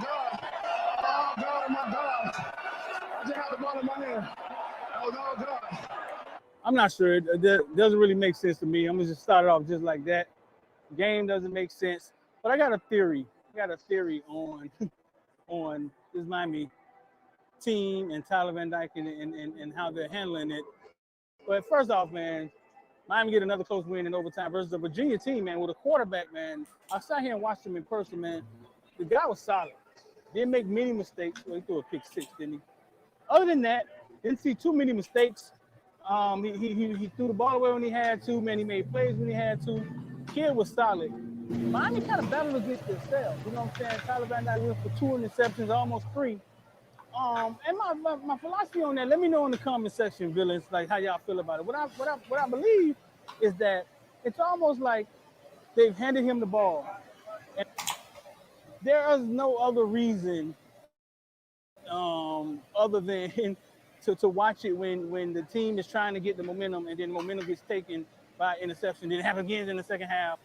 God. Oh, God, oh, my God. I just had the ball in my hand. Oh, God. I'm not sure. It doesn't really make sense to me. I'm going to just start it off just like that. Game doesn't make sense. But I got a theory. On on this Miami team and Tyler Van Dyke and how they're handling it. But first off, man, Miami get another close win in overtime versus a Virginia team, man, with a quarterback, man. I sat here and watched him in person, man. The guy was solid. Didn't make many mistakes. Well, he threw a pick six, didn't he? Other than that, didn't see too many mistakes. He threw the ball away when he had to, man. He made plays when he had to. Kid was solid. Miami kind of battled against themselves. You know what I'm saying? Tyler Van Dyke went for 2 interceptions, almost 3. And my philosophy on that, let me know in the comment section, villains, like how y'all feel about it. What I believe is that it's almost like they've handed him the ball, and there is no other reason other than to watch it when the team is trying to get the momentum, and then the momentum gets taken by interception. Then it happens again in the second half.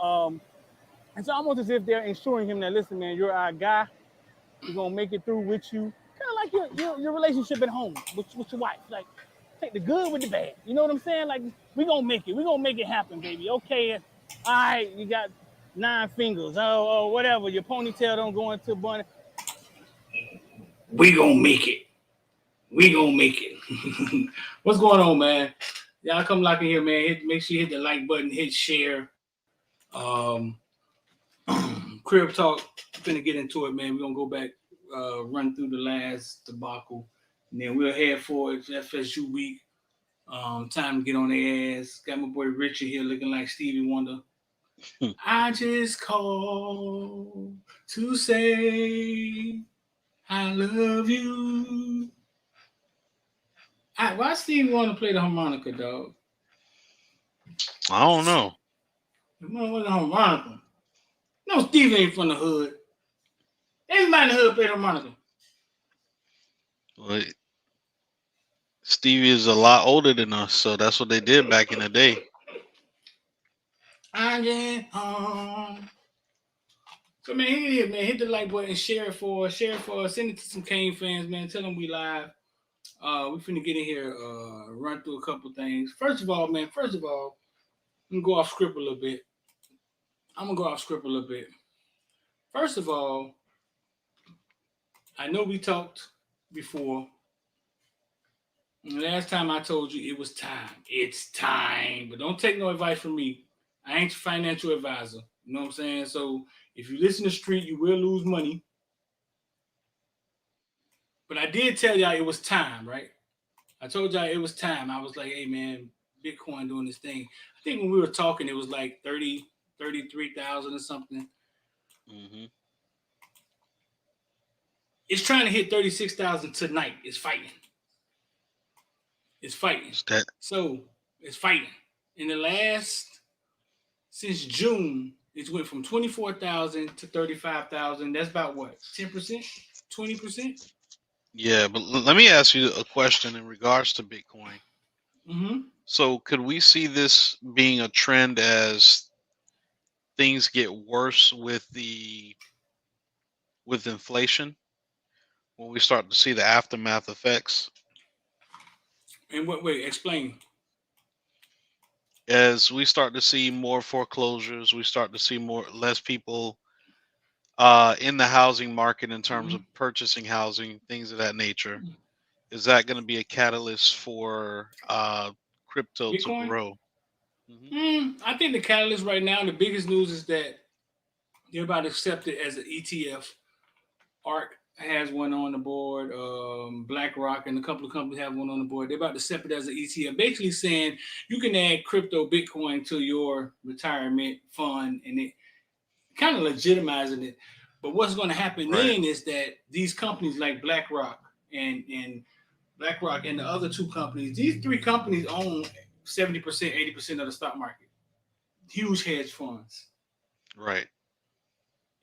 Um, it's almost as if they're ensuring him that, listen, man, you're our guy. We're gonna make it through with you. Kind of like your relationship at home with your wife. Like, take the good with the bad. You know what I'm saying? Like, we gonna make it. We gonna make it happen, baby. Okay, all right. You got 9 fingers. Oh, whatever. Your ponytail don't go into a bunny. We gonna make it. We gonna make it. What's going on, man? Y'all come lock in here, man. Make sure you hit the like button, hit share. Crib talk. Finna get into it, man. We're gonna go back, run through the last debacle, and then we'll head forward to FSU week. Time to get on their ass. Got my boy Richard here looking like Stevie Wonder. I just called to say I love you. Why Stevie Wonder play the harmonica, dog? I don't know. What's the harmonica? No, Stevie ain't from the hood. Everybody in the hood play the harmonica. Well, Stevie is a lot older than us, so that's what they did back in the day. I get So man, hit it, man. Hit the like button, share it for us, send it to some Kane fans, man. Tell them we live. We finna get in here, run through a couple things. First of all, I'm gonna go off script a little bit. First of all, I know we talked before. Last time I told you it was time. It's time. But don't take no advice from me. I ain't your financial advisor. You know what I'm saying? So if you listen to Street, you will lose money. But I did tell y'all it was time, right? I told y'all it was time. I was like, hey man, Bitcoin doing this thing. I think when we were talking, it was like 33,000 or something. Mm-hmm. It's trying to hit 36,000 tonight. It's fighting. So it's fighting. In the last, since June, it's went from 24,000 to 35,000. That's about what? 10%? 20%? Yeah, but let me ask you a question in regards to Bitcoin. Mm-hmm. So could we see this being a trend as things get worse with inflation, when we start to see the aftermath effects? And wait, explain. As we start to see more foreclosures, we start to see less people in the housing market in terms Mm-hmm. of purchasing housing, things of that nature. Is that going to be a catalyst for crypto to Bitcoin? grow? Mm-hmm. I think the catalyst right now, the biggest news is that they're about to accept it as an ETF. ARK has one on the board. BlackRock and a couple of companies have one on the board. They're about to accept it as an ETF, basically saying you can add crypto Bitcoin to your retirement fund, and it kind of legitimizing it. But what's going to happen Right. then is that these companies like BlackRock and the other two companies, these three companies own 70%, 80% of the stock market. Huge hedge funds. Right.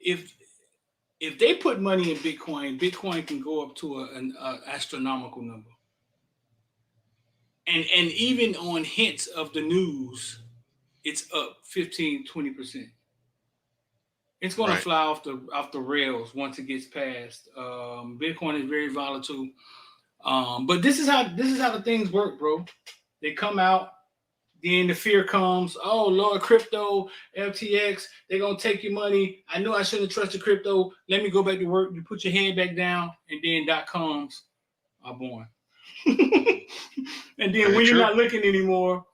If they put money in Bitcoin, Bitcoin can go up to an astronomical number. And even on hints of the news, it's up 15, 20%. it's going to Right. fly off the rails once it gets past. Bitcoin is very volatile. But this is how the things work, bro. They come out, then the fear comes. Oh Lord, crypto, FTX, they're gonna take your money. I knew I shouldn't have trusted crypto. Let me go back to work. You put your head back down, and then .coms are born. Mhm. And then Very when you're true. not looking anymore,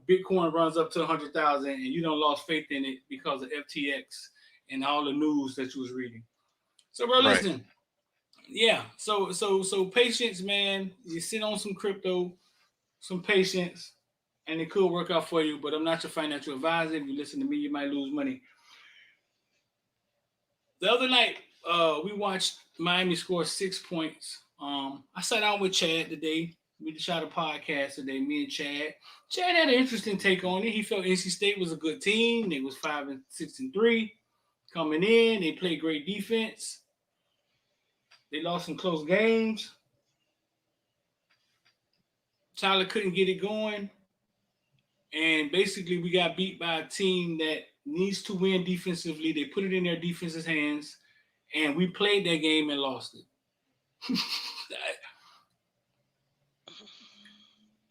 Bitcoin runs up to 100,000, and you don't lost faith in it because of FTX and all the news that you was reading. So, bro, Right. listen, yeah. So patience, man. You sit on some crypto, some patience, and it could work out for you. But I'm not your financial advisor. If you listen to me, you might lose money. The other night, we watched Miami score 6 points. I sat down with Chad today. We just shot a podcast today, me and Chad. Chad had an interesting take on it. He felt NC State was a good team. They was 5-6-3 coming in. They played great defense. They lost some close games. Tyler couldn't get it going, and basically we got beat by a team that needs to win defensively. They put it in their defense's hands, and we played that game and lost it.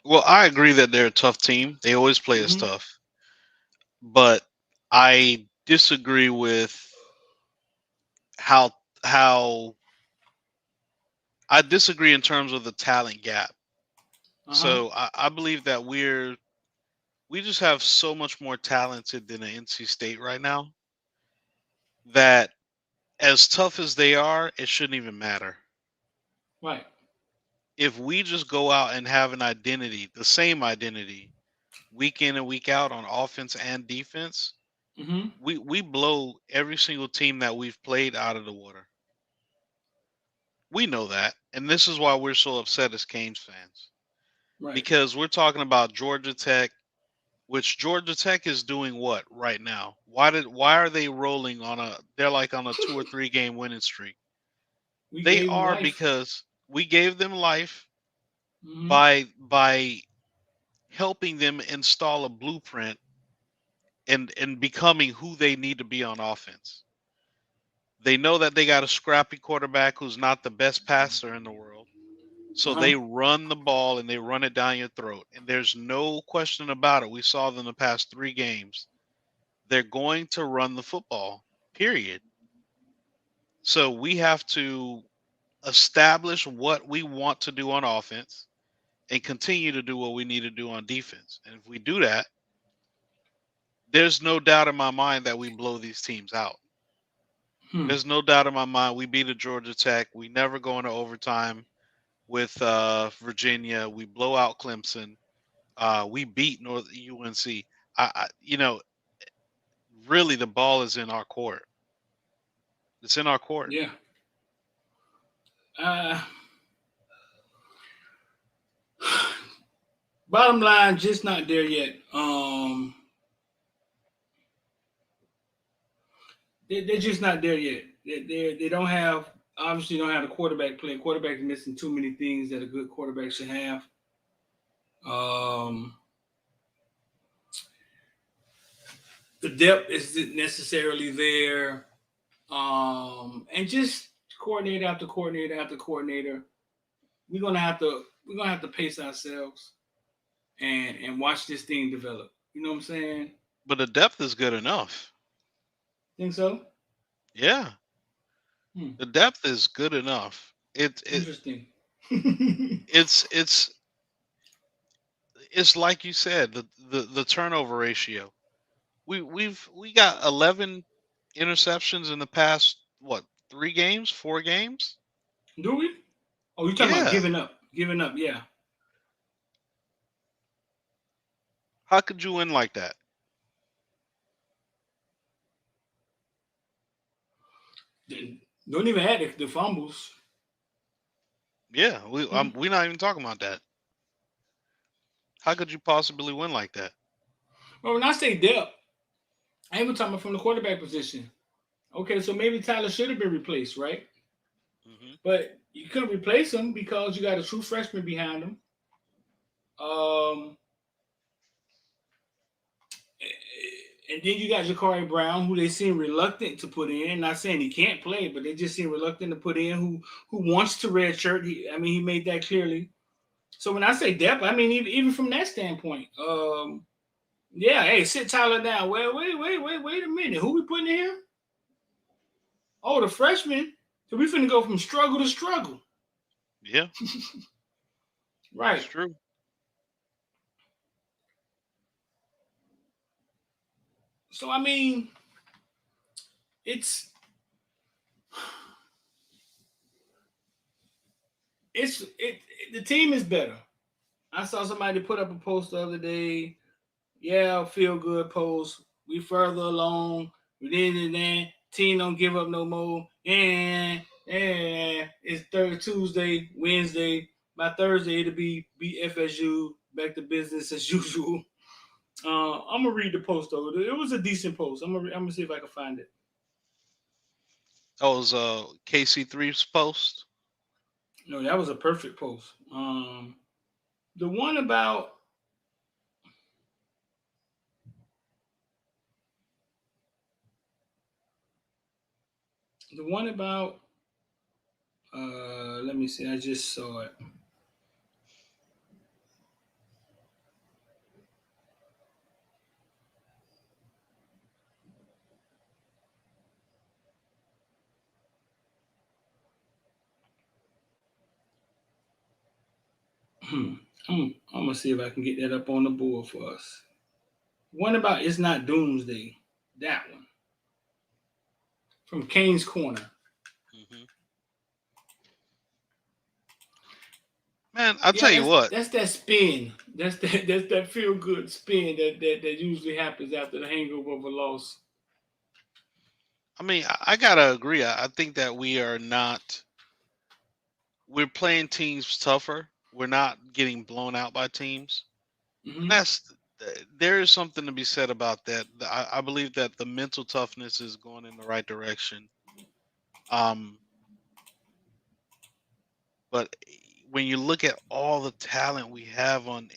Well, I agree that they're a tough team. They always play us Mm-hmm. tough, but I disagree with how how I disagree in terms of the talent gap. Uh huh. So I believe that we just have so much more talented than the NC State right now that as tough as they are, it shouldn't even matter. Right. If we just go out and have an identity, the same identity, week in and week out on offense and defense, Mm-hmm. we blow every single team that we've played out of the water. We know that, and this is why we're so upset as Canes fans Right. because we're talking about Georgia Tech, which Georgia Tech is doing what right now? Why are they rolling on a? They're like on a 2 or 3 game winning streak. We They gave him are life. because we gave them life Mm-hmm. by helping them install a blueprint and becoming who they need to be on offense. They know that they got a scrappy quarterback who's not the best passer in the world. Uh So huh. they run the ball and they run it down your throat. And there's no question about it. We saw them the past 3 games. They're going to run the football, period. So we have to establish what we want to do on offense and continue to do what we need to do on defense. And if we do that, there's no doubt in my mind that we blow these teams out. Hmm. There's no doubt in my mind we beat a Georgia Tech. We never go into overtime with Virginia. We blow out Clemson. We beat North UNC. Really, the ball is in our court. It's in our court. Yeah. Uh, Bottom line, just not there yet. They're just not there yet. They don't have obviously don't have the quarterback play. Quarterback is missing too many things that a good quarterback should have. Um, the depth isn't necessarily there. And just coordinator after coordinator after coordinator, we're gonna have to pace ourselves and watch this thing develop. You know what I'm saying? But the depth is good enough. Think so? Yeah, Hmm. the depth is good enough. Interesting. It's it's it's like you said, the turnover ratio. We got 11 interceptions in the past what 3 games, 4 games. Do we? Oh, you talking about Yeah. giving up? Giving up? Yeah. How could you win like that? Don't even add the fumbles. Yeah, Hmm. we're not even talking about that. How could you possibly win like that? Well, when I say depth, I ain't even talking about from the quarterback position. Okay, so maybe Tyler should have been replaced, right? Hmm. But you couldn't replace him because you got a true freshman behind him. Um, And then you got Ja'Cory Brown, who they seem reluctant to put in. Not saying he can't play, but they just seem reluctant to put in. Who wants to redshirt? He made that clearly. So when I say depth, I mean even from that standpoint. Yeah, hey, sit Tyler down. Well, wait a minute. Who we putting in here? Oh, the freshman. So we finna go from struggle to struggle. Yeah, Right. it's true. So I mean, it's the team is better. I saw somebody put up a post the other day. Yeah, feel good post. We further along. We did it then. Team don't give up no more. And it's third Tuesday, Wednesday. By Thursday it'll be FSU back to business as usual. I'm gonna read the post though. It was a decent post. I'm gonna see if I can find it. That was KC3's post. No, that was a perfect post. The one about the one about let me see. I just saw it. I'm gonna see if I can get that up on the board for us. One about it's not doomsday. That one from Kane's Corner. Hmm. Man, I'll Yeah, tell you what. that's that spin. That's that feel good spin that usually happens after the hangover of a loss. I mean, I gotta agree. I think that we are not. We're playing teams tougher. We're not getting blown out by teams, and Hmm. there is something to be said about that. I believe that the mental toughness is going in the right direction. Um, but when you look at all the talent we have on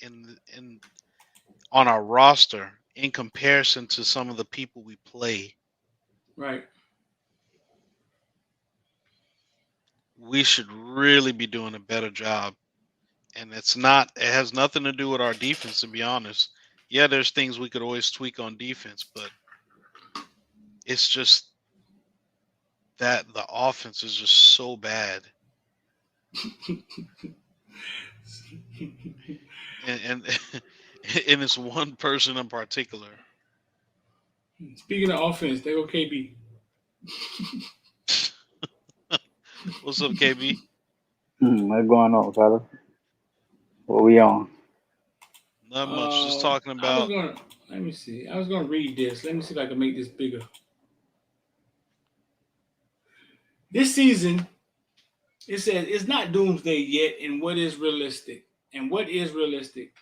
our roster in comparison to some of the people we play, Right. we should really be doing a better job. And it has nothing to do with our defense, to be honest. Yeah, there's things we could always tweak on defense, but it's just that the offense is just so bad. And and it's one person in particular. Speaking of offense, they go KB. What's up, KB? What's going on, fella? What we on? Not much. Just talking I was about. gonna let me see. I was gonna read this. Let me see if I can make this bigger. This season, it says it's not doomsday yet, and what is realistic? And what is realistic?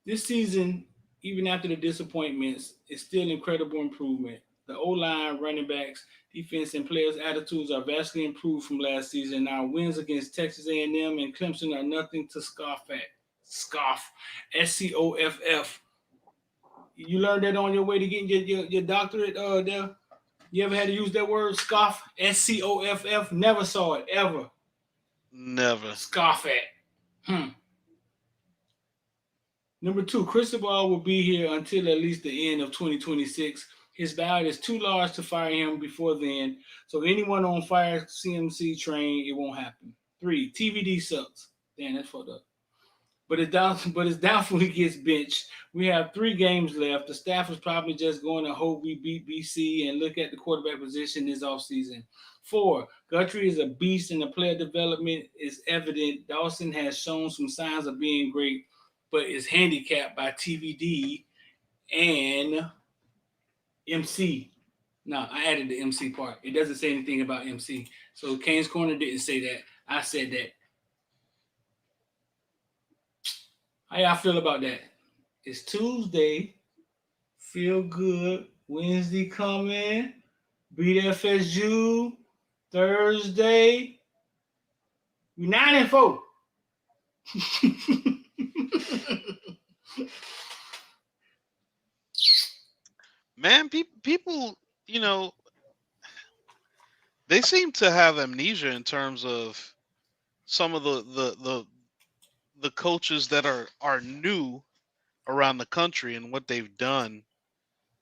This season, even after the disappointments, is still incredible improvement. The O line, running backs, defense, and players' attitudes are vastly improved from last season. Our wins against Texas A&M and Clemson are nothing to scoff at. Scoff, SCOFF. You learned that on your way to getting your doctorate there? You ever had to use that word, scoff? SCOFF? Never saw it, ever. Never. Scoff at. Number two, Cristobal will be here until at least the end of 2026. His value is too large to fire him before then. So anyone on fire CMC train, it won't happen. Three, TVD sucks. Damn, that's fucked up. But it's doubtful he gets benched. We have 3 games left. The staff is probably just going to hope we beat BC and look at the quarterback position this offseason. 4, Guthrie is a beast and the player development is evident. Dawson has shown some signs of being great, but is handicapped by TVD and MC. No, I added the MC part. It doesn't say anything about MC. So Kane's Corner didn't say that. I said that. How y'all feel about that? It's Tuesday. Feel good. Wednesday coming. Beat FSU. Thursday. We 9-4. Man, people, you know, they seem to have amnesia in terms of some of the coaches that are new around the country and what they've done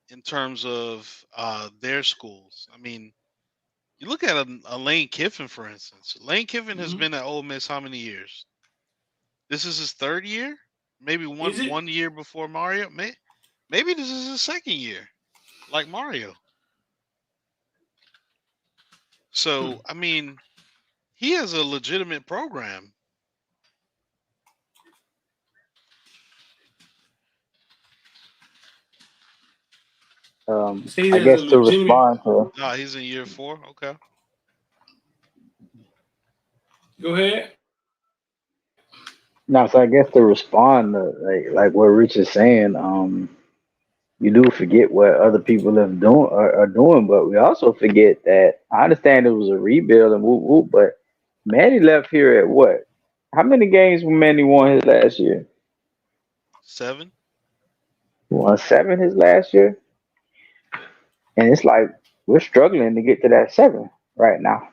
in terms of their schools. I mean, you look at a Lane Kiffin, for instance. Lane Kiffin has Mhm. been at Ole Miss how many years? This is his third year. Maybe Is it? one year before Mario. Maybe this is his second year, like Mario. Hmm. So I mean, he has a legitimate program. Say he I has a guess to legitimate. respond to Ah, he's in year 4. Okay. Go ahead. no, so I guess to respond to like what Rich is saying, you do forget what other people are doing, but we also forget that I understand it was a rebuild and whoop whoop, but Manny left here at what? How many games when Manny won his last year? 7. He won seven his last year, and it's like we're struggling to get to that seven right now.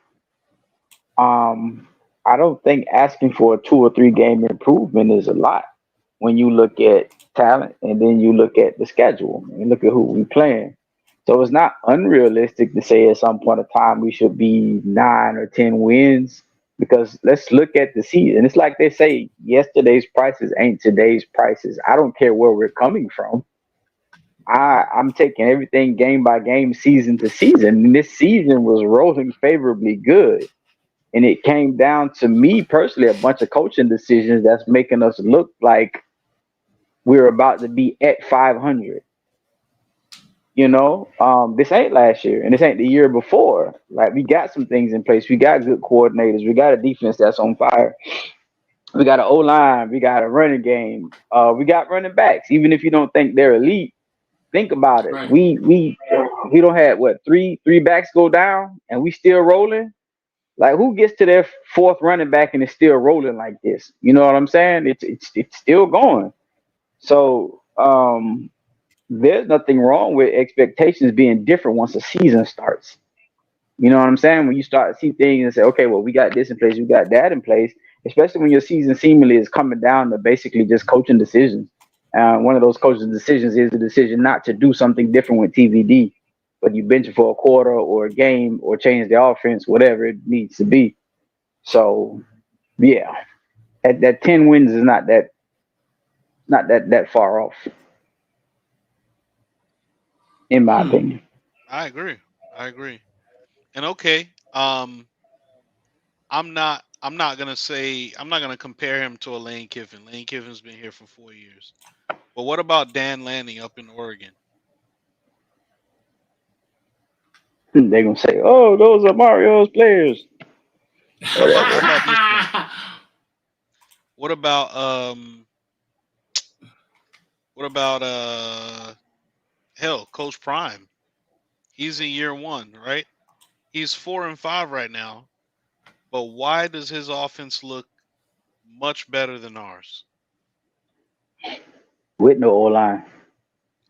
Um, I don't think asking for a 2 or 3 game improvement is a lot when you look at talent and then you look at the schedule and you look at who we playing. So it's not unrealistic to say at some point of time we should be 9 or 10 wins because let's look at the season. It's like they say, yesterday's prices ain't today's prices. I don't care where we're coming from. I'm taking everything game by game, season to season. And this season was rolling favorably good. And it came down to me personally, a bunch of coaching decisions that's making us look like we're about to be at 500. This ain't last year and this ain't the year before. Like we got some things in place. We got good coordinators. We got a defense that's on fire. We got an O line. We got a running game. We got running backs. Even if you don't think they're elite, think about it. Right. We don't have what three backs go down and we still rolling. Like who gets to their fourth running back and is still rolling like this? You know what I'm saying? It's still going. So there's nothing wrong with expectations being different once a season starts. You know what I'm saying? When you start to see things and say, okay, well, we got this in place, we got that in place, especially when your season seemingly is coming down to basically just coaching decisions. One of those coaching decisions is the decision not to do something different with TVD, but you bench it for a quarter or a game or change the offense, whatever it needs to be. So, yeah, that 10 wins is not that far off, in my Hmm. opinion. I agree. I agree. And okay, I'm not gonna compare him to a Lane Kiffin. Lane Kiffin's been here for 4 years. But what about Dan Lanning up in Oregon? They're gonna say, "Oh, those are Mario's players." What Whatever. about this one? What about what about hell, Coach Prime? He's in year 1, right? He's 4-5 right now. But why does his offense look much better than ours With no O line.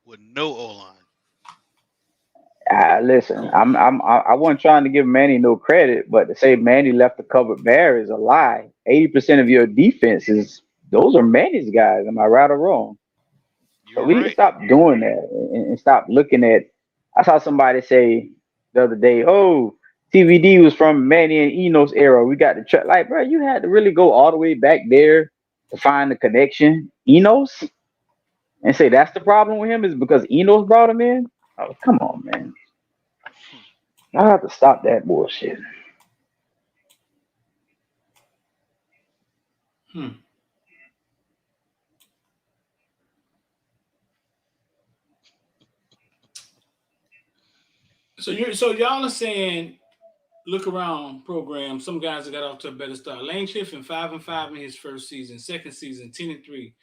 with no O line? Listen, I wasn't trying to give Manny no credit, but to say Manny left the cupboard bare is a lie. 80% of your defense is those are Manny's guys. Am I right or wrong? So You're we need to right. stop doing that and stop looking at. I saw somebody say the other day, "Oh, TVD was from Manny and Enos era. We got the like, bro. You had to really go all the way back there to find the connection. Enos and say that's the problem with him is because Enos brought him in. Oh, come on, man. Hmm. I have to stop that bullshit. Hmm. So y'all are saying look around program. Some guys that got off to a better start. Lane Kiffin 5-5 in his first season. Second season 10-3.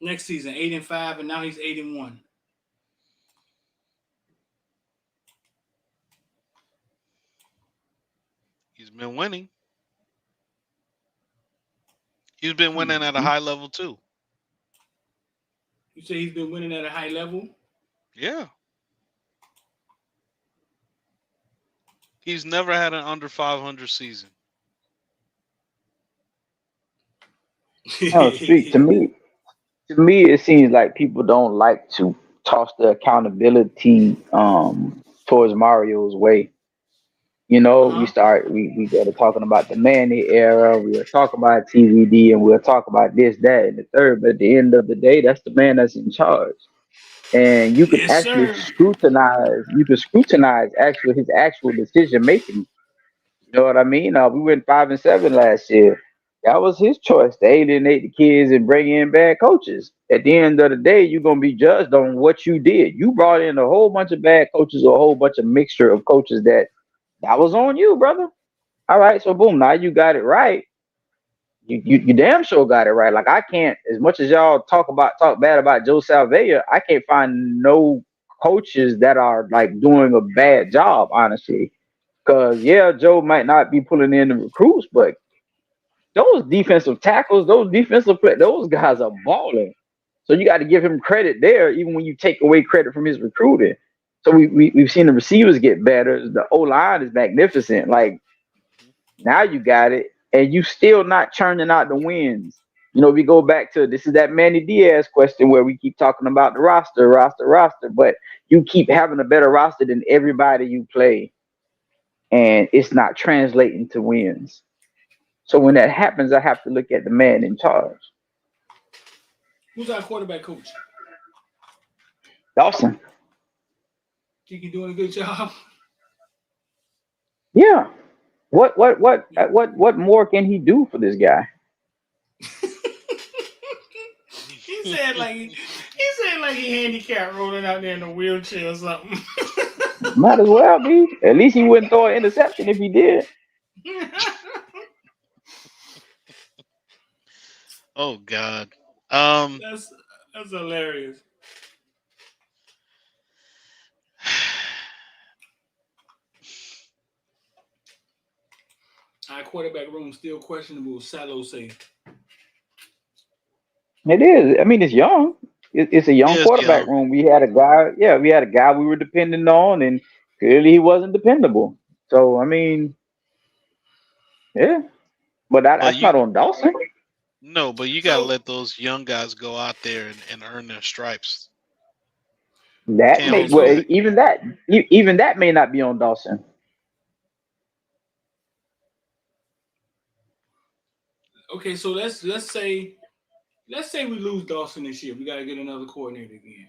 Next season 8-5, and now he's 8-1. He's been winning. He's been winning Hmm. at a high level too. You say he's been winning at a high level. Yeah. He's never had an under 500 season. No, street to me, it seems like people don't like to toss the accountability towards Mario's way. You know, Uh-huh. we go to talking about the Manny era, we'll talk about TVD, and we'll talk about this, that, and the third. But at the end of the day, that's the man that's in charge. And you could Yes, actually sir. scrutinize actually his actual decision making. You know what I mean? We went 5-7 last year. That was his choice to alienate the kids and bring in bad coaches. At the end of the day, you're gonna be judged on what you did. You brought in a whole bunch of bad coaches or a whole bunch of mixture of coaches that was on you, brother. All right, so boom, now you got it right. You damn sure got it right. Like I can't, as much as y'all talk bad about Joe Salvea, I can't find no coaches that are like doing a bad job, honestly. Because yeah, Joe might not be pulling in the recruits, but those defensive tackles, those guys are balling. So you got to give him credit there, even when you take away credit from his recruiting. So we've seen the receivers get better. The O line is magnificent. Like now you got it, and you still not churning out the wins. You know, we go back to this is that Manny Diaz question where we keep talking about the roster, but you keep having a better roster than everybody you play, and it's not translating to wins. So when that happens, I have to look at the man in charge. Who's our quarterback coach? Dawson. Think he doing a good job? Yeah. What more can he do for this guy? He handicapped rolling out there in a wheelchair or something. Might as well be. At least he wouldn't throw an interception if he did. Oh God. that's that's hilarious. Our quarterback room still questionable. Salo say. It is. I mean, it's young. It's a young He is quarterback young. room. We had a guy. Yeah, we had a guy we were depending on, and clearly he wasn't dependable. So I mean, yeah. But But that's you not on Dawson. no, but you gotta So let those young guys go out there and earn their stripes. That Can't may okay, hold them well so back. even that may not be on Dawson. so let's say we lose Dawson this year. We got to get another coordinator again.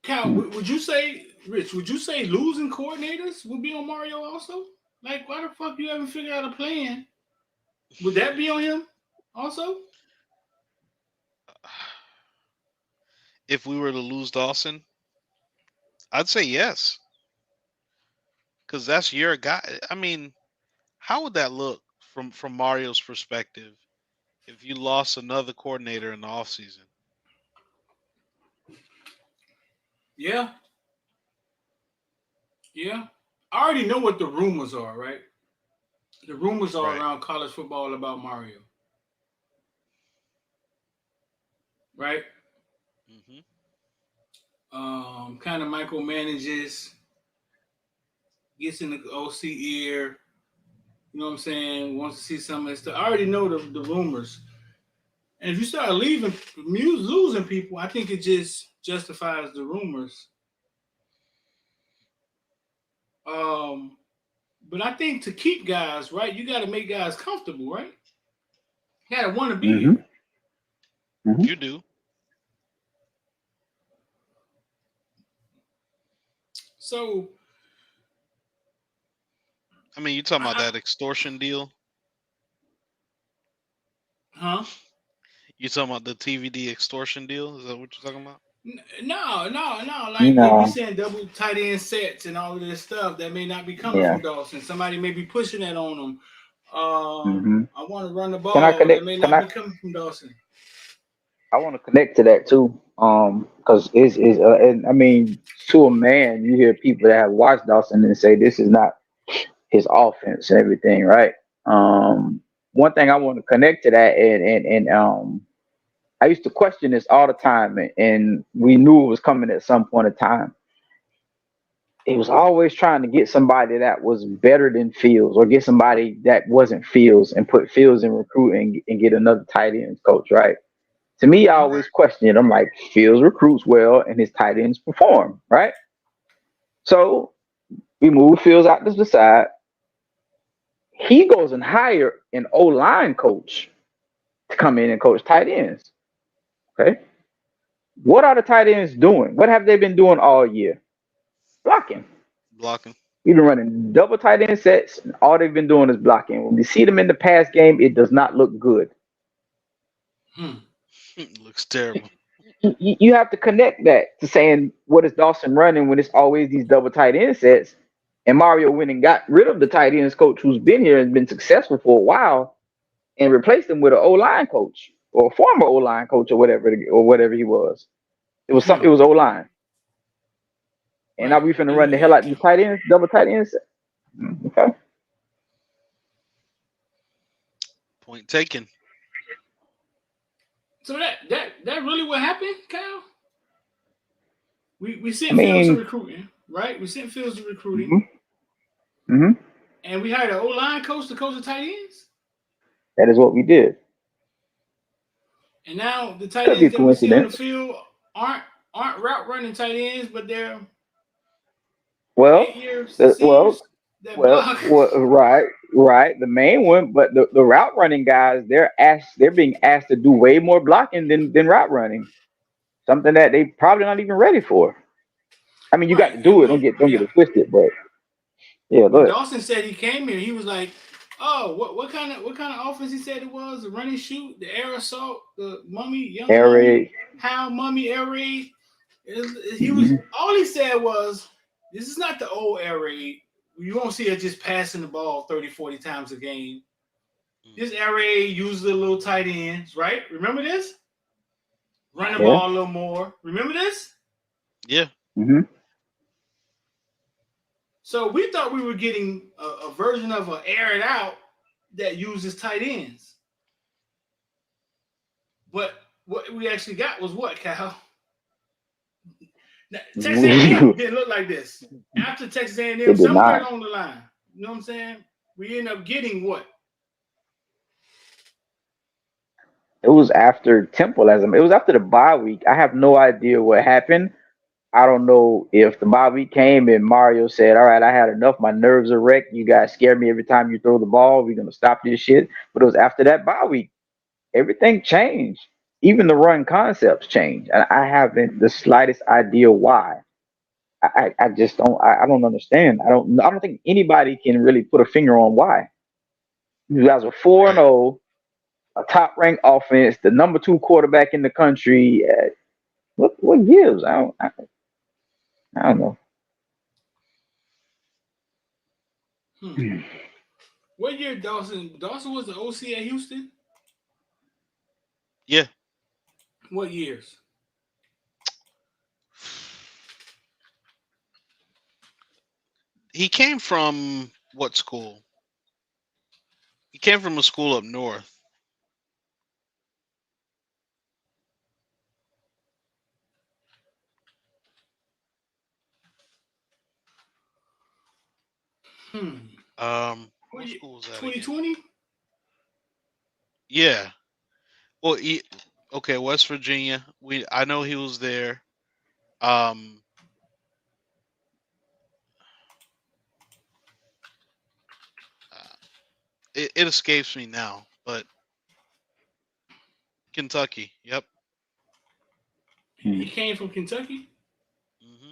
Cal, Hmm. would you say, Rich? Would you say losing coordinators would be on Mario also? Like, why the fuck you haven't figured out a plan? Would that be on him also? If we were to lose Dawson, I'd say yes, because that's your guy. I mean, how would that look from Mario's perspective if you lost another coordinator in the offseason? Yeah, yeah. I already know what the rumors are, right? The rumors are Right. around college football about Mario, right? Hmm. Kind of micromanages, gets in the OC ear. You know what I'm saying? Wants to see some of that stuff. I already know the rumors. And if you start losing people, I think it just justifies the rumors. Um, but I think to keep guys, right, you got to make guys comfortable, right? You got to want to be Hmm. here. Hmm. You do. So, I mean, you talking about I, that extortion deal? huh? You talking about the TVD extortion deal? Is that what you're talking about? No. Like we No. saying double tight end sets and all of this stuff that may not be coming Yeah. from Dawson. Somebody may be pushing that on them. Hmm. I want to run the Can I ball that connect? may Can not I? be coming from Dawson. I want to connect to that too. Because and I mean, to a man, you hear people that have watched Dawson and say this is not his offense and everything, right? One thing I want to connect to that, and I used to question this all the time, and we knew it was coming at some point in time. It was always trying to get somebody that was better than Fields, or get somebody that wasn't Fields, and put Fields in recruiting and get another tight ends coach, right? To me, I always question it. I'm like, Fields recruits well and his tight ends perform, right? So we move Fields out to the side. He goes and hire an O line coach to come in and coach tight ends. Okay. What are the tight ends doing? What have they been doing all year? Blocking. Blocking. We've been running double tight end sets, and all they've been doing is blocking. When we see them in the pass game, it does not look good. Looks terrible. You have to connect that to saying, what is Dawson running when it's always these double tight end sets? And Mario went and got rid of the tight ends coach who's been here and been successful for a while, and replaced him with an O line coach, or a former O line coach, or whatever he was. It was something. It was O line. And now we finna run the hell out of these tight ends, double tight ends. Okay. Point taken. So that really what happened, Kyle? We sent Fields to recruiting, right? We sent Fields to recruiting. Mm-hmm. And we hired an O-line coach to coach the tight ends? That is what we did. And now the tight ends that we see on the field aren't route running tight ends, but they're right. The main one, but the route running guys, they're being asked to do way more blocking than route running. Something that they probably not even ready for. I mean, you got to do it. Don't get it twisted, but yeah. When Dawson said he came here, he was like, "Oh, what kind of offense?" He said it was the run and shoot, the air assault, the air raid, air raid. He was all he said was, "This is not the old air raid. You won't see us just passing the ball 30, 40 times a game. This air raid uses the little tight ends, right? Remember this? Run the ball a little more. Remember this? Yeah. Mm-hmm. So we thought we were getting a version of an air it out that uses tight ends. But what we actually got was what, Cal? Now, Texas A&M didn't look like this. After Texas A&M, somewhere along the line, you know what I'm saying? We end up getting what? It was after Temple. It was after the bye week. I have no idea what happened. I don't know if the bye week came and Mario said, "All right, I had enough. My nerves are wrecked. You guys scare me every time you throw the ball. We're gonna stop this shit." But it was after that bye week. Everything changed. Even the run concepts changed. And I haven't the slightest idea why. I just don't. I don't understand. I don't think anybody can really put a finger on why. You guys are 4-0, a top ranked offense, the number 2 quarterback in the country. What gives? I don't know. What year Dawson was the OC at Houston? Yeah. What years? He came from what school? He came from a school up north. What school was that? 2020? Yeah. Well, okay, West Virginia. I know he was there. It escapes me now, but Kentucky. Yep. He came from Kentucky? Mm-hmm.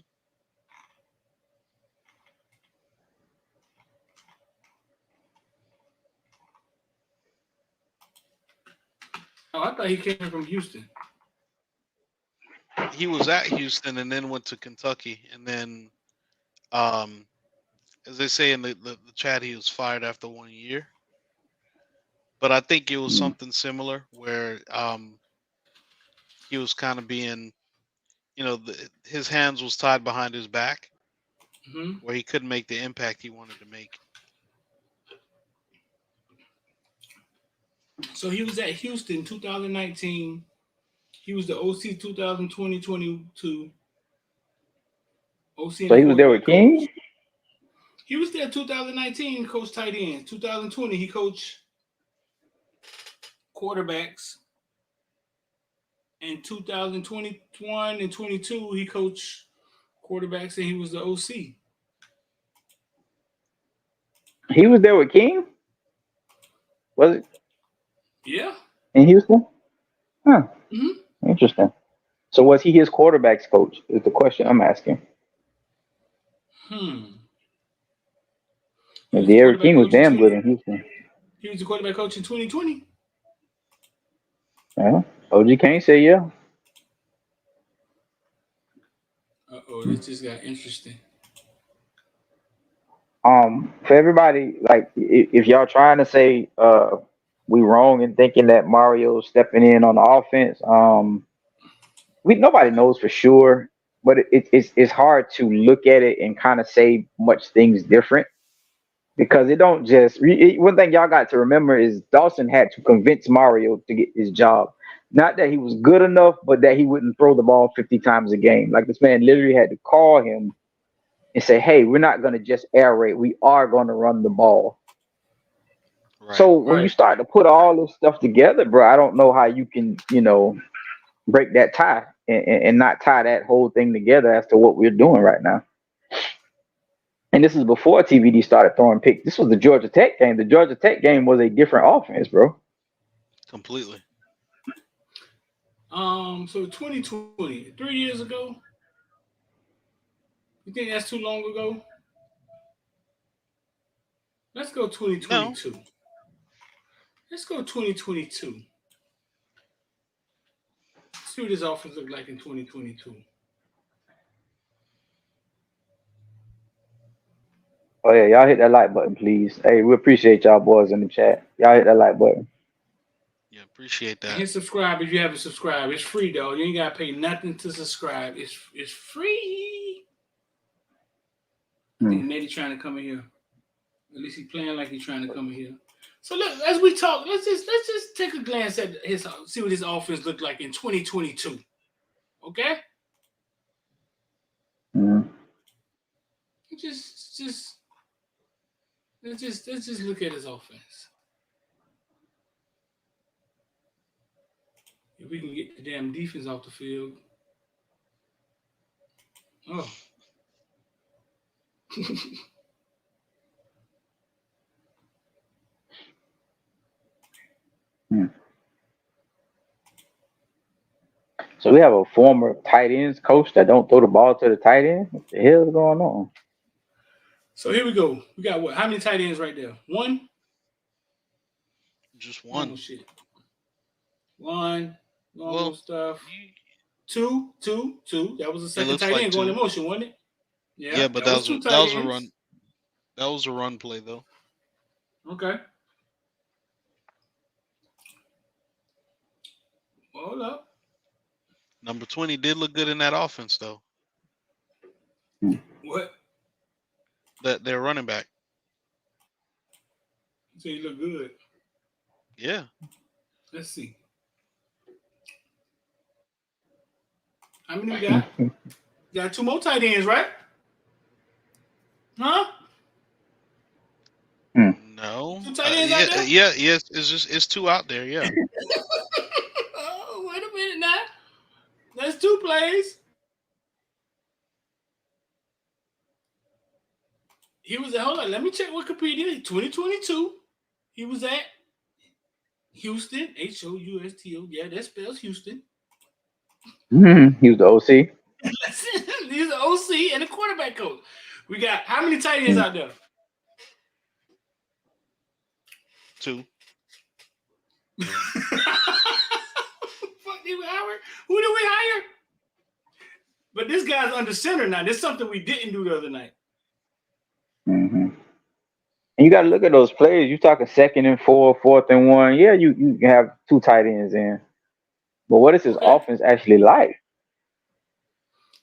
Oh, I thought he came from Houston. He was at Houston and then went to Kentucky, and then, as they say in the chat, he was fired after 1 year. But I think it was something similar where he was kind of being, his hands was tied behind his back, where he couldn't make the impact he wanted to make. So he was at Houston 2019. He was the OC 2020-22. OC So he was there with King? coach. He was there 2019, coached tight ends. 2020, he coached quarterbacks. In 2021 and 22, he coached quarterbacks and he was the OC. He was there with King? Was it Yeah. in Houston? Huh. Mm-hmm. Interesting. So was he his quarterbacks coach? Is the question I'm asking. He was The the Eric quarterback King was coach in damn good in Houston. He was the quarterback coach in 2020. Yeah. OG can't say yeah. Uh-oh, this just got interesting. For everybody, like if y'all trying to say we wrong in thinking that Mario's stepping in on the offense, nobody knows for sure, but it's hard to look at it and kind of say much things different because it don't just one thing y'all got to remember is Dawson had to convince Mario to get his job. Not that he was good enough, but that he wouldn't throw the ball 50 times a game. Like this man literally had to call him and say, "Hey, we're not going to just air raid. We are going to run the ball." Right. So when you start to put all this stuff together, bro, I don't know how you can, break that tie and not tie that whole thing together as to what we're doing right now. And this is before TVD started throwing picks. This was the Georgia Tech game. The Georgia Tech game was a different offense, bro. Completely. So 2020, 3 years ago. You think that's too long ago? Let's go 2022. No. Let's go 2022. Let's see what this offense look like in 2022. Oh yeah, y'all hit that like button, please. Hey, we appreciate y'all boys in the chat. Y'all hit that like button. Yeah, appreciate that. And hit subscribe if you haven't subscribed. It's free though. You ain't gotta pay nothing to subscribe. It's free. I think Nettie trying to come in here. At least he playing like he's trying to come in here. So look, as we talk, let's just take a glance at see what his offense looked like in 2022. Okay? Let's just look at his offense. If we can get the damn defense off the field. Oh. So we have a former tight ends coach that don't throw the ball to the tight end. What the hell is going on? So here we go. We got what? How many tight ends right there? One? Just one. Oh shit. One. Normal stuff. You, Two. That was the second looks tight like end going two. in motion, wasn't it? Yeah, but that was a run. That was a run play though. Okay. Hold up. Number 20 did look good in that offense though. What? That their running back. So you look good. Yeah. Let's see. How many we got? Got two more tight ends, right? Huh? No. Two tight ends out there? Yeah. It's two out there. Yeah. Oh, wait a minute now. That's two plays. He was at, hold on, let me check Wikipedia. 2022. He was at Houston. Housto. Yeah, that spells Houston. He was the OC. He's the OC and the quarterback coach. We got how many tight ends out there? Two. Fuck, did we hire? Who did we hire? But this guy's under center now. This is something we didn't do the other night. And you got to look at those plays. You're talking 2nd and 4, 4th and 1. Yeah, you can have two tight ends in. But what is his offense actually like?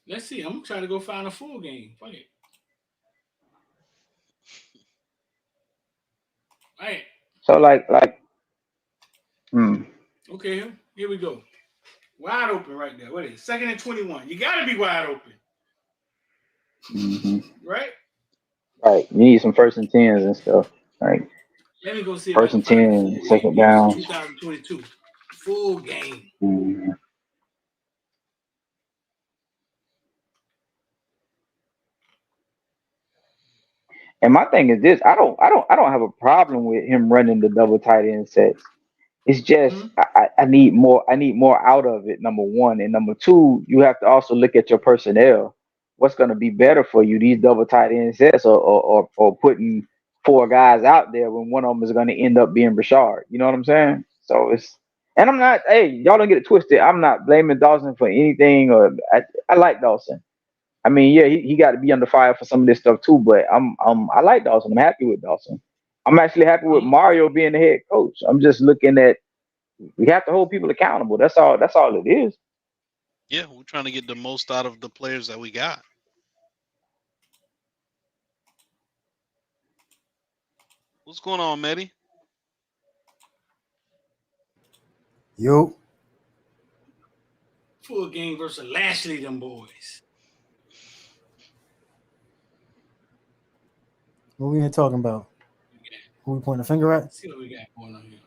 Let's see. I'm trying to go find a full game. Fuck it. All right. So like. Okay, here we go. Wide open right there. What is it? 2nd and 21. You got to be wide open. Mm-hmm. Right? Right. You need some 1st and 10s and stuff. Right. Let me go see if I 1st can and find a 10, full game. 2nd This is down. 2022. Full game. Mm-hmm. And my thing is this: I don't have a problem with him running the double tight end sets. It's just Mm-hmm. I need more. I need more out of it. Number one, and number two, you have to also look at your personnel. What's going to be better for you? These double tight end sets, or putting 4 guys out there when one of them is going to end up being Rashard. You know what I'm saying? So it's, and I'm not. Hey, y'all don't get it twisted. I'm not blaming Dawson for anything. Or I like Dawson. I mean, yeah, he got to be under fire for some of this stuff too. But I like Dawson. I'm happy with Dawson. I'm actually happy with Mario being the head coach. I'm just looking at, we have to hold people accountable. That's all. That's all it is. Yeah, we're trying to get the most out of the players that we got. What's going on, Medi? Yo. Full game versus Lashley, them boys. What we here talking about? Who we pointing the finger at? Let's see what we got going on here.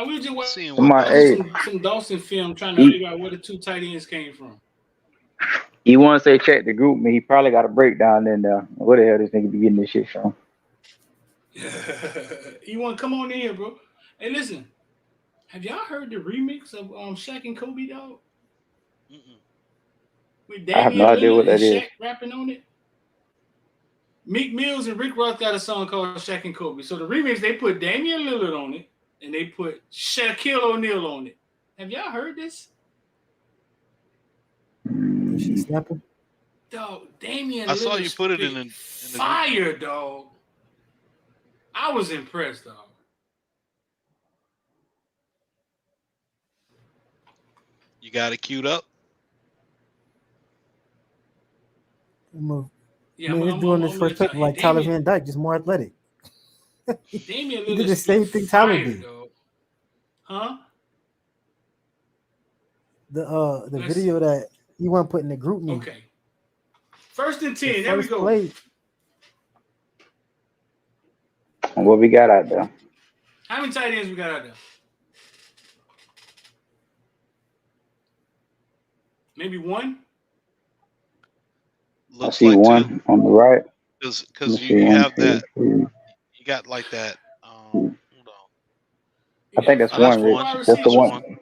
We were just Seeing what watching some Dawson film, trying to figure out where the 2 tight ends came from. He want to say check the group, man. He probably got a breakdown in there. Where the hell this nigga be getting this shit from? You want to come on in here, bro? Hey, listen. Have y'all heard the remix of Shaq and Kobe, dog? Mm-mm. With I have no Damian idea what Lillard and that is. Shaq rapping on it? Meek Mills and Rick Ross got a song called Shaq and Kobe. So the remix, they put Damian Lillard on it, and they put Shaquille O'Neal on it. Have y'all heard this? This shit snapping. Dog, Damian I Lillard saw you put it in the fire, dog. I was impressed, dog. You got it queued up? Yeah, he's doing this first pick like Tyler Van Dyke, just more athletic. Damian Lillard he did the same thing Tyler did. Dog. Huh? The video that he want to put in the group meet. Okay. 1st and 10. There we go. Play. What we got out there? How many tight ends we got out there? Maybe 1? Looks I see like 1 on the right. Because you have that. You got like that. Hold on. I think that's one, Rich. Just the one.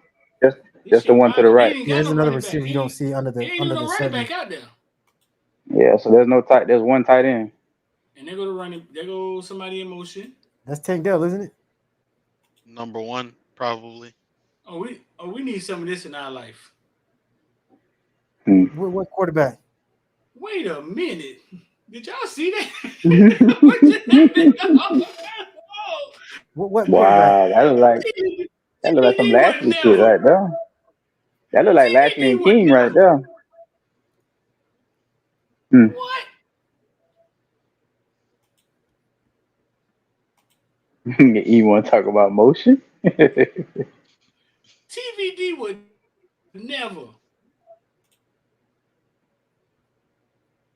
Just the one to the right. Yeah, there's another receiver you don't see under the 7. Back out there. Yeah, so there's no tight. There's 1 tight end. And they go to running. There go somebody in motion. That's Tank Dell, isn't it? Number 1, probably. We need some of this in our life. What quarterback? Wait a minute. Did y'all see that? what wow, that look like some Lashley shit right there. That look like Lashley and King right there. What? You want to talk about motion? TVD would never.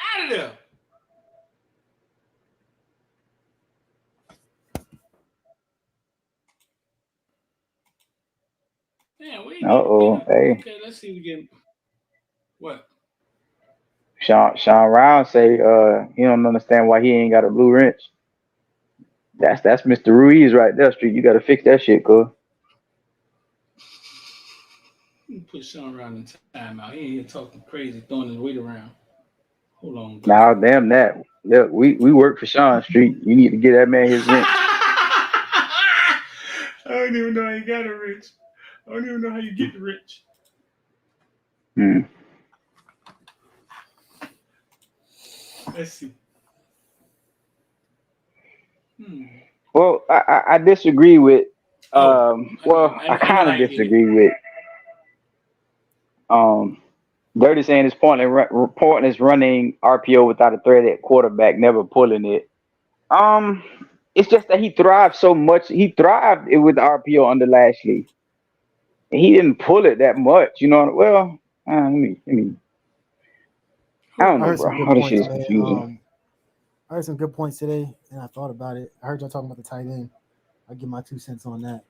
Out of there. Uh-oh. Hey. Okay, let's see again. What? Sean Round say he don't understand why he ain't got a blue wrench. That's Mr. Ruiz right there, Street. You gotta fix that shit, cuz. Put Sean Round in timeout. He ain't here talking crazy, throwing his weight around. Hold on. Now, damn that. Look, we work for Sean Street. You need to get that man his wrench. I don't even know how you got a wrench. I don't even know how you get the wrench. Let's see. Well, I disagree with. I kind of disagree with. Dirty saying his point is running RPO without a threat at quarterback, never pulling it. It's just that he thrived so much. He thrived with RPO under Lashley. he didn't pull it that much, you know. Well, let me. I don't I know, heard some bro. good All this shit points, is confusing. man. I heard some good points today, and I thought about it. I heard y'all talking about the tight end. I'll give my 2 cents on that.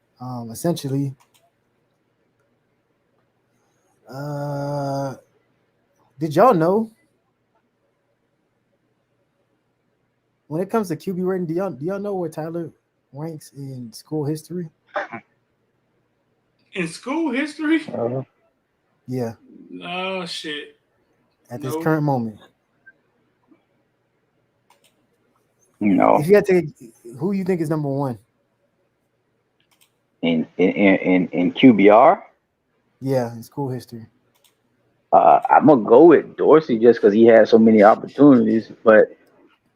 Essentially, did y'all know when it comes to QB rating? Do y'all know where Tyler ranks in school history? In school history? Yeah, Oh shit. at this current moment. No. If you had to, who you think is number one? In QBR, Yeah, in school history. I'm gonna go with Dorsey just because he had so many opportunities. But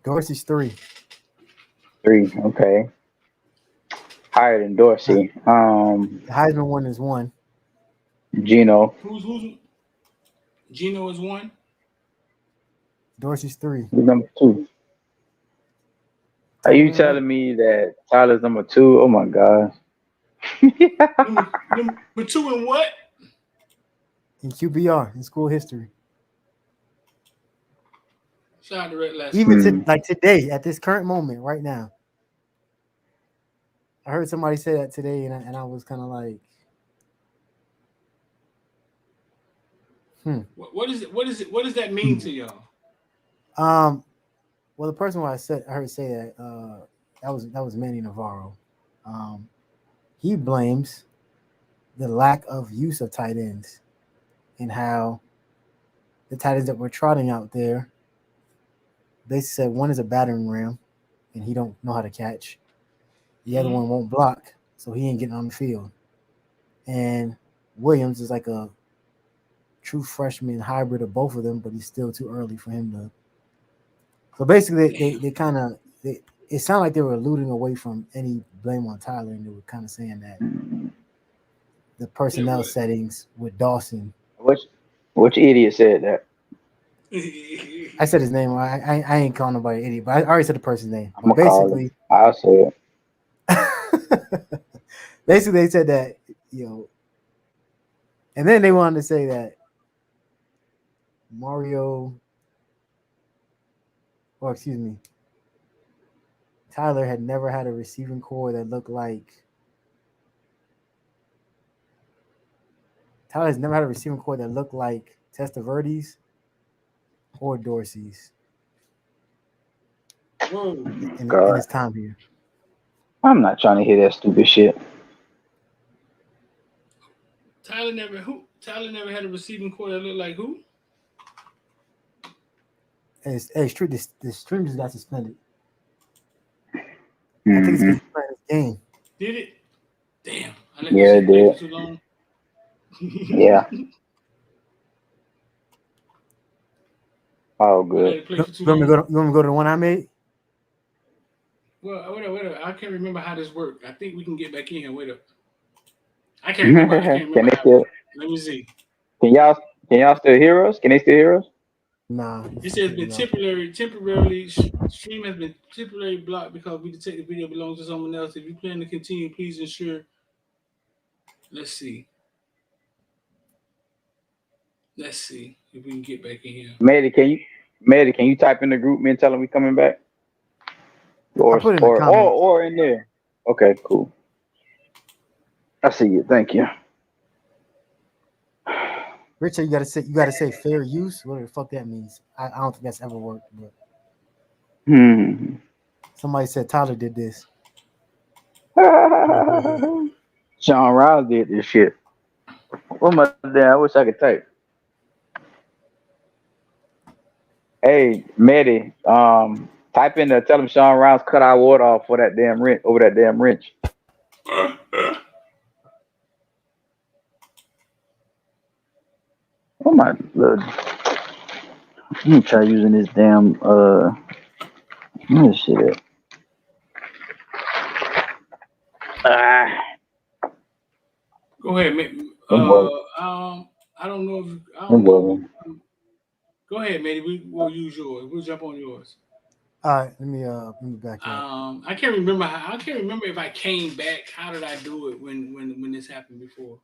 Dorsey's 3. 3, okay, higher than Dorsey. The Heisman one is 1. Gino. Who's Gino is 1. Dorsey's 3. He's number 2. Are Tyler you Van Dyke. telling me that Tyler's number 2? Oh my gosh. Number 2 in what? In QBR in school history. Shout out to Red Last. Even like today, at this current moment, right now. I heard somebody say that today, and I was kind of like, What is it? What is it? What does that mean to y'all? Well, the person I heard say that that was Manny Navarro. He blames the lack of use of tight ends and how the tight ends that we're trotting out there. They said one is a battering ram, and he don't know how to catch. The other one won't block, so he ain't getting on the field. And Williams is like a true freshman hybrid of both of them, but he's still too early for him to. So basically, they kind of it sounded like they were alluding away from any blame on Tyler, and they were kind of saying that the personnel settings with Dawson. Which idiot said that? I said his name. I ain't calling nobody an idiot, but I already said the person's name. I'm But gonna call him. I'll say it. Basically, they said that, and then they wanted to say that Tyler had never had a receiving core that looked like. Tyler has never had a receiving core that looked like Testaverde's or Dorsey's in his time here. I'm not trying to hear that stupid shit. Tyler never had a receiving core that looked like who? Hey, the stream just got suspended. I think it's because he's playing this game. Did it? Damn. I let Yeah, it did. For too long. Yeah. Oh, good. You want me to go to the one I made? Well, wait up. I can't remember how this worked. I think we can get back in here. Wait up. I can't remember. Can they still? Let me see. Can y'all still hear us? Can they still hear us? Nah. It says been temporarily stream has been temporarily blocked because we detect the video belongs to someone else. If you plan to continue, please ensure. Let's see if we can get back in here. Maddie, can you type in the group and tell them we coming back? Or in there. Okay, cool. I see you. Thank you. Richard, you gotta say fair use. What the fuck that means? I don't think that's ever worked. But somebody said Tyler did this. Sean Riles did this shit. What my damn? I wish I could type. Hey, Maddie, type in there. Tell him Sean Riles cut our water off for that damn wrench over that damn wrench. Oh my lord! Let me try using this damn what is shit at? Go ahead, I don't know if I don't know. Go ahead, Matey. We'll use yours. We'll jump on yours. All right, let me back up. I can't remember if I came back. How did I do it when this happened before?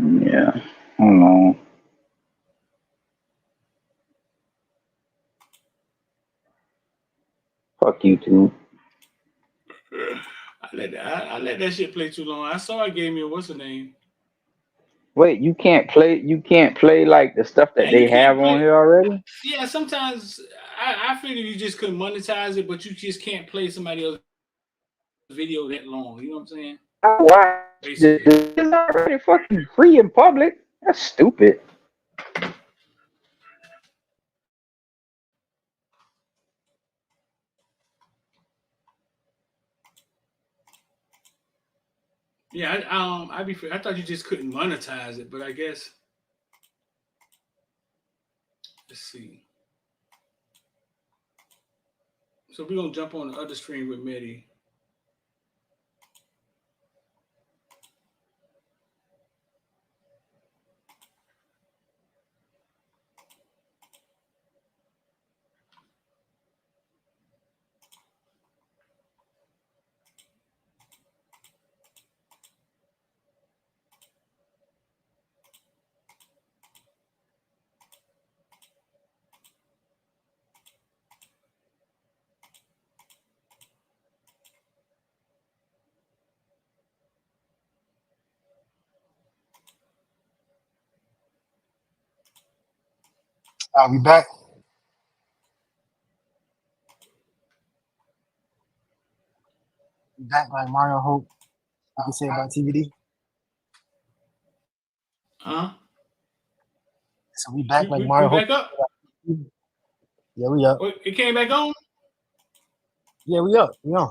Yeah. I don't know. Fuck YouTube. I let that shit play too long. I saw it gave me a what's the name? Wait, you can't play like the stuff that And they you have can't on play. here already? Yeah, sometimes I figured you just couldn't monetize it, but you just can't play somebody else's video that long. You know what I'm saying? Why? Basically. It's already fucking free in public. That's stupid. Yeah, I thought you just couldn't monetize it, but I guess let's see. So we're gonna jump on the other stream with Medi. I'll be back. Back like Mario Hope. You can say about TBD. Huh? So we back like We Mario Hope. back up? Yeah, we up. It came back on? Yeah, we up. We on.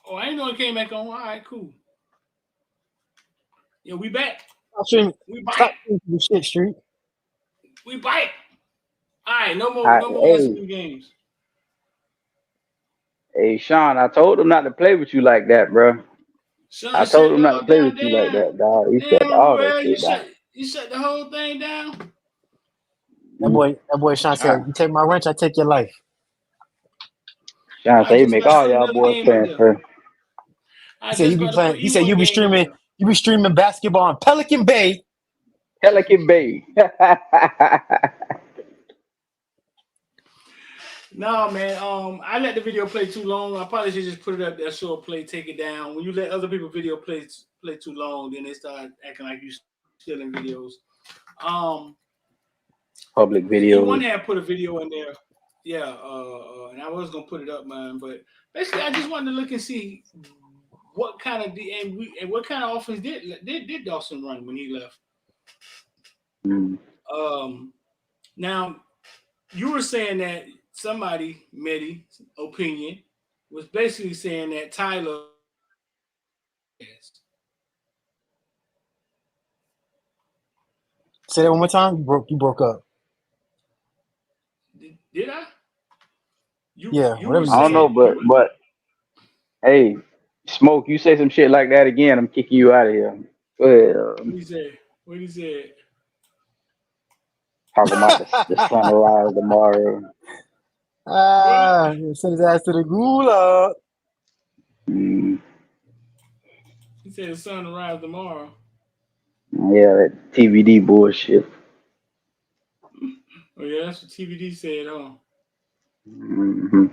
Oh, I didn't know it came back on. All right, cool. Yeah, we back. We Stop bite. the shit, Street. We bite. All right, no more Hey, FSU games. hey, Sean, I told him not to play with you like that, bro. Son, I shut told him the not to oh, play damn, with you like damn, that, dog. He shut damn, all that Ruel, shit down. you shut the whole thing down. That boy Sean said, "You take my wrench, I take your life." Sean I say he just make about to all put y'all another boys game up there. transfer. I He said just you be about to put playing. He said E1 game up there. you be streaming basketball on Pelican Bay. Pelican Bay. No, man. I let the video play too long. I probably should just put it up there, show a play, take it down. When you let other people video play too long, then they start acting like you stealing videos. Public E1 videos. had put a video in there. Yeah, and I was gonna put it up, man. But basically, I just wanted to look and see what kind of and what kind of offense did Dawson run when he left. Mm. Now you were saying that somebody, Medi's opinion, was basically saying that Tyler. Say that one more time. You broke up. Did I? Yeah, You whatever were you I don't said. know, but hey, Smoke, you say some shit like that again, I'm kicking you out of here. Go ahead. What he said? What he said? Talking about the sunrise tomorrow. Send his ass to the gulag. Mm. He said the sun will rise tomorrow. Yeah, that TVD bullshit. Oh yeah, that's what TVD said, huh? Mm-hmm.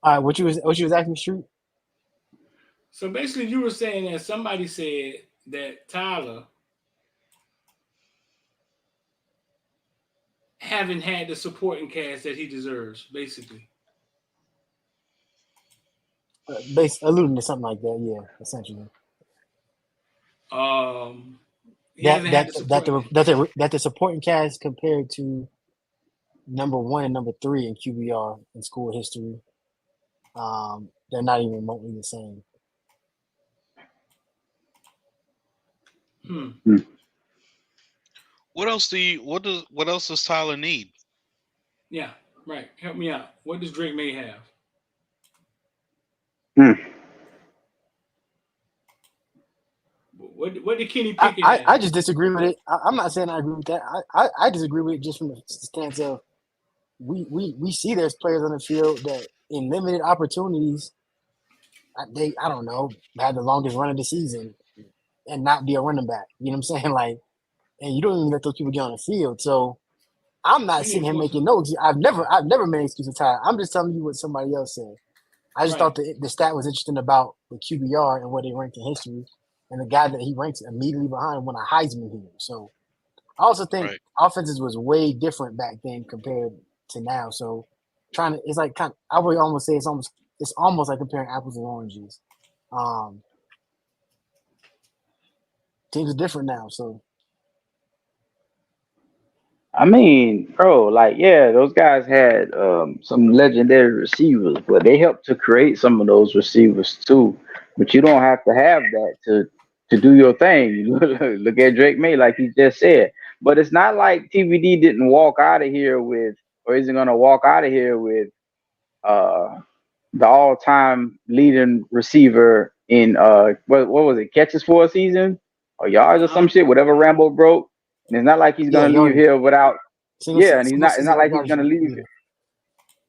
All right, what you was asking, Street? So basically, you were saying that somebody said that Tyler haven't had the supporting cast that he deserves, basically. Alluding to something like that, yeah, essentially. He hasn't had the supporting. That the supporting cast compared to number 1 and number 3 in QBR in school history, they're not even remotely the same. What else does Tyler need? Yeah, right. Help me out. What does Drake May have? What did Kenny Pickett have? I just disagree with it. I'm not saying I agree with that. I disagree with it just from the stance of we see there's players on the field that in limited opportunities I don't know, had the longest run of the season and not be a running back. You know what I'm saying? Like, and you don't even let those people get on the field. So I'm not You sitting didn't here force making him. notes. I've never made an excuse for Ty. I'm just telling you what somebody else said. I just Right. thought the stat was interesting about the QBR and where they ranked in history, and the guy that he ranks immediately behind won a Heisman here. So I also think Right. offenses was way different back then compared to now. So it's like I would almost say it's almost like comparing apples and oranges. Um, Teams are different now, so I mean, bro, like, yeah, those guys had some legendary receivers, but they helped to create some of those receivers too. But you don't have to have that to do your thing. Look at Drake May, like he just said. But it's not like TVD didn't walk out of here with, or isn't gonna walk out of here with, uh, the all-time leading receiver in what was it, catches for a season or yards or some shit, whatever Rambo broke. And it's not like he's yeah, gonna leave yardage, here without. Yeah, and single it's not season like he's yardage gonna leave. leader.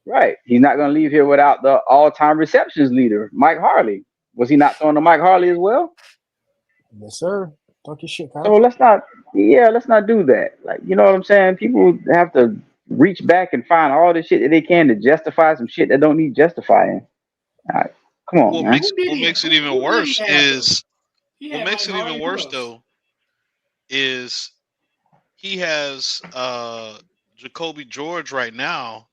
Right, he's not gonna leave here without the all-time receptions leader, Mike Harley. Was he not throwing to Mike Harley as well? Yes, sir. Talk your shit, So Kyle. let's not do that. Like, you know what I'm saying? People have to reach back and find all the shit that they can to justify some shit that don't need justifying. All right, come on, What man. makes what makes it even Who did he worse have though? is He what had makes Mike it even Harley. Who worse else? though is he has Jacoby George right now,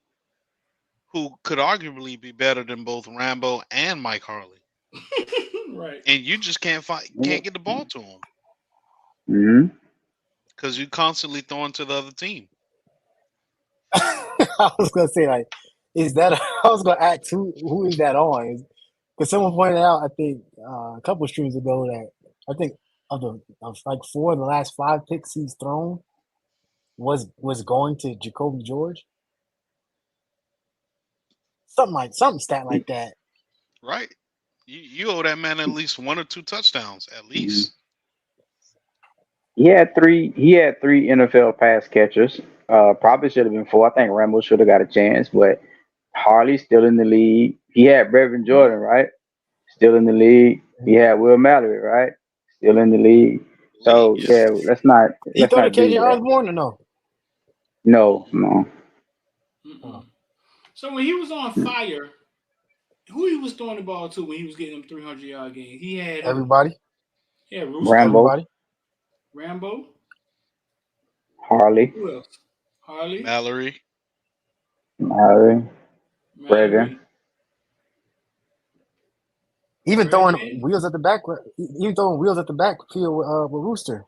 who could arguably be better than both Rambo and Mike Harley, Right. and you just can't get the ball to him Hmm. because you constantly throwing to the other team. I was gonna say like, is that? I was gonna ask who is that on? Because someone pointed out, I think a couple streams ago that I think of like 4 of the last 5 picks he's thrown was going to Jacoby George. Something stat like that. Right? You owe that man at least 1 or 2 touchdowns at least. He had three. He had 3 NFL pass catchers. Probably should have been 4. I think Rambo should have got a chance, but Harley's still in the league. He had Brevin Jordan, right? Still in the league. He had Will Mallory, right? Still in the league. So Yeah. yeah, He let's throw to not do KJ that. Osborne or no? No, no. Oh, So when he was on fire, who he was throwing the ball to when he was getting them 300-yard games? He had who? everybody, He had Rooster, Rambo, everybody. Rambo. Harley, Who else? Harley, Mallory. Mallory, Brevin. Mallory, Even throwing Redman. wheels at the back, even throwing wheels at the backfield with Rooster.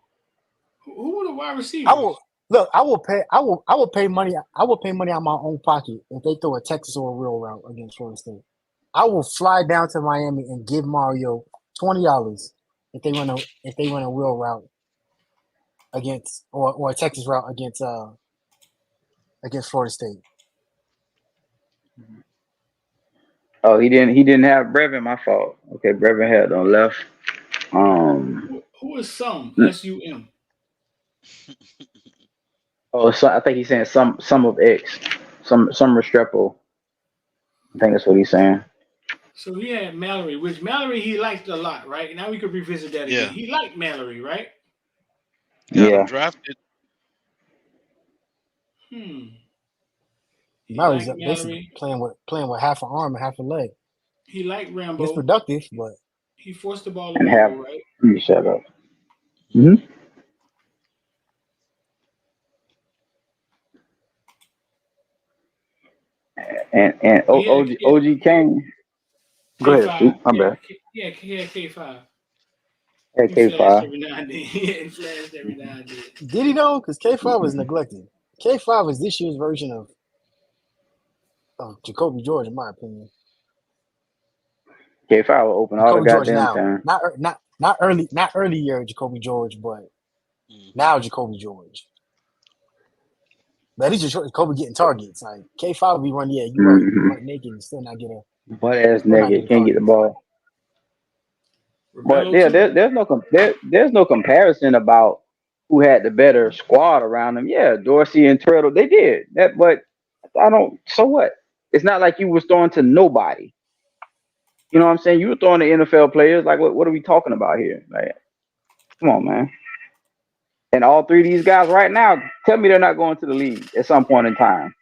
Who were the wide I receivers? will look. I will pay money. I will pay money out of my own pocket if they throw a Texas or a real route against Florida State. I will fly down to Miami and give Mario $20 if they run a wheel route against or a Texas route against Florida State. Oh, he didn't have Brevin. My fault. Okay, Brevin had on left. Um. Who is some? SUM. Oh, so I think he's saying some of X, some Restrepo. I think that's what he's saying. So he had Mallory, which Mallory he liked a lot, right? Now we could revisit that Yeah. again. He liked Mallory, right? Got him Yeah. drafted. He Now he's liked basically Mallory. playing with half an arm and half a leg. He liked It's Rambo. productive, but He forced the ball to And have Rambo, right? you shut up. Hmm. And But he had OG Kane. Go ahead, K5. Scoop. My bad. He had K5. Hey, He flashed K5. every now and then. He flashed every now and then. did he know? Because K5 was neglected. K5 was this year's version of Jacoby George, in my opinion. K5 will open all the Jacoby George goddamn now, time. not early year Jacoby George, but now Jacoby George. But at least Jacoby getting targets. Like K5 will be running. Yeah, you're right. Mm-hmm. Butt naked and still not get Butt-ass a nigga can't get the target. ball. But Rebello yeah, too. there's no comparison about who had the better squad around them. Yeah, Dorsey and Turtle, they did that, but I don't. So what? It's not like you was throwing to nobody. You know what I'm saying? You were throwing the NFL players. Like, what are we talking about here? Like, come on, man. And all three of these guys right now, tell me they're not going to the league at some point in time.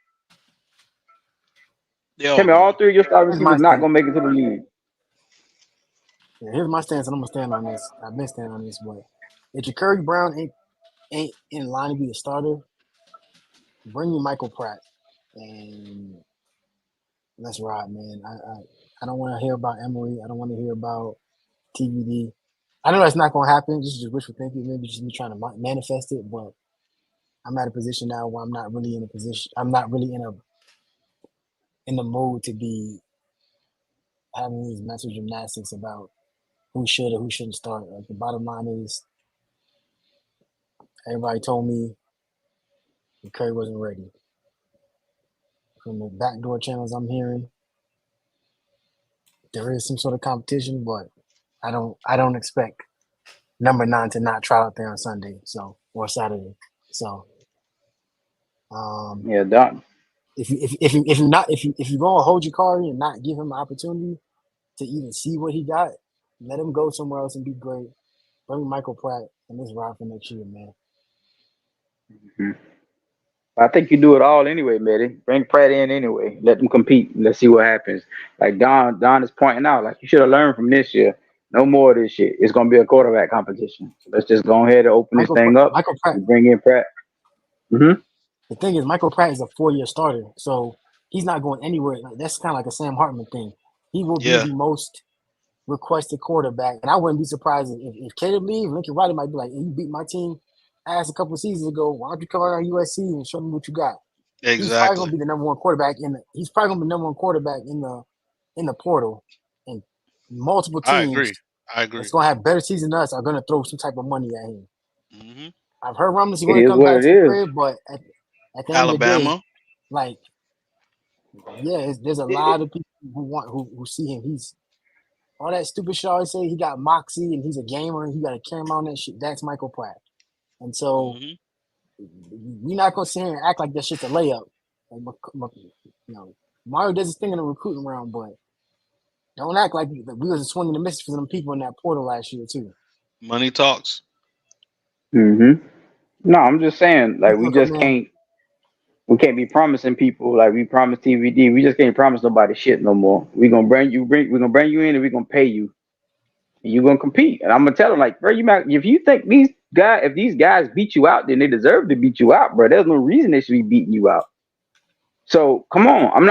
They Tell all me all going. three of your star Here's my receivers not stance. going to make it to the league. Yeah, here's my stance, and I'm gonna stand on this. I've been standing on this, but if Ja'Cory Brown ain't in line to be the starter, bring me Michael Pratt and let's ride, man. I don't want to hear about Emory. I don't want to hear about TBD. I know that's not gonna happen. This is just wishful thinking. Maybe just me trying to manifest it, but I'm at a position now where I'm not really in a position. I'm not really in the mood to be having these mental gymnastics about who should or who shouldn't start. Like the bottom line is, everybody told me Curry wasn't ready. From the backdoor channels I'm hearing, there is some sort of competition, but I don't expect number 9 to not try out there on Sunday, or Saturday. So, Yeah, done. if you're gonna hold your card and not give him an opportunity to even see what he got, let him go somewhere else and be great. Bring Michael Pratt and let's ride for next year, man. Mm-hmm. I think you do it all anyway, Matty. Bring Pratt in anyway. Let them compete. Let's see what happens. Like Don is pointing out, like you should have learned from this year. No more of this shit. It's gonna be a quarterback competition. So let's just go ahead and open this thing up Michael Pratt. and bring in Pratt. Mm-hmm. The thing is, Michael Pratt is a 4-year starter, so he's not going anywhere. That's kind of like a Sam Hartman thing. He will be the most requested quarterback, and I wouldn't be surprised if Caleb leaves. Lincoln Riley might be like, hey, "You beat my team ass a couple of seasons ago. Why don't you come out on USC and show me what you got?" He's probably going to be the number one quarterback He's probably going to be the number one quarterback in the portal, and multiple teams. I agree. That's going to have better season than us are going to throw some type of money at him. Mm-hmm. I've heard rumors he's It going to is come what back it to the is. crib, but at the end of the day, like, yeah, there's a lot of people who see him. He's all that stupid shit I always say. He got moxie and he's a gamer and he got a camera on that shit. That's Michael Pratt. And so we're not gonna sit here and act like that shit's a layup. Like, Mario does his thing in the recruiting round, but don't act like we was swinging the miss for them people in that portal last year too. Money talks. Mm-hmm. No, I'm just saying, like we Look, can't be promising people like we promised TVD. We just can't promise nobody shit no more. We're gonna bring you in and we're gonna pay you. And you're gonna compete. And I'm gonna tell them, like, bro, if you think if these guys beat you out, then they deserve to beat you out, bro. There's no reason they should be beating you out. So come on.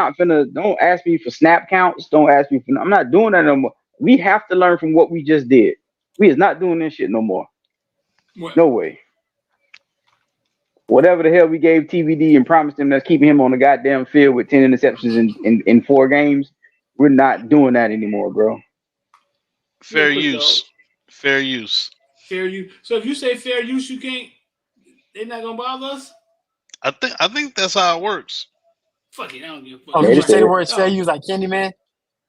Don't ask me for snap counts. I'm not doing that no more. We have to learn from what we just did. We is not doing this shit no more. What? No way. Whatever the hell we gave TVD and promised him that's keeping him on the goddamn field with 10 interceptions in 4 games, we're not doing that anymore, bro. Fair use. So if you say fair use, you can't. They're not gonna bother us. I think that's how it works. Fuck it, I don't give a fuck. Oh, you just say the word fair use like Candyman?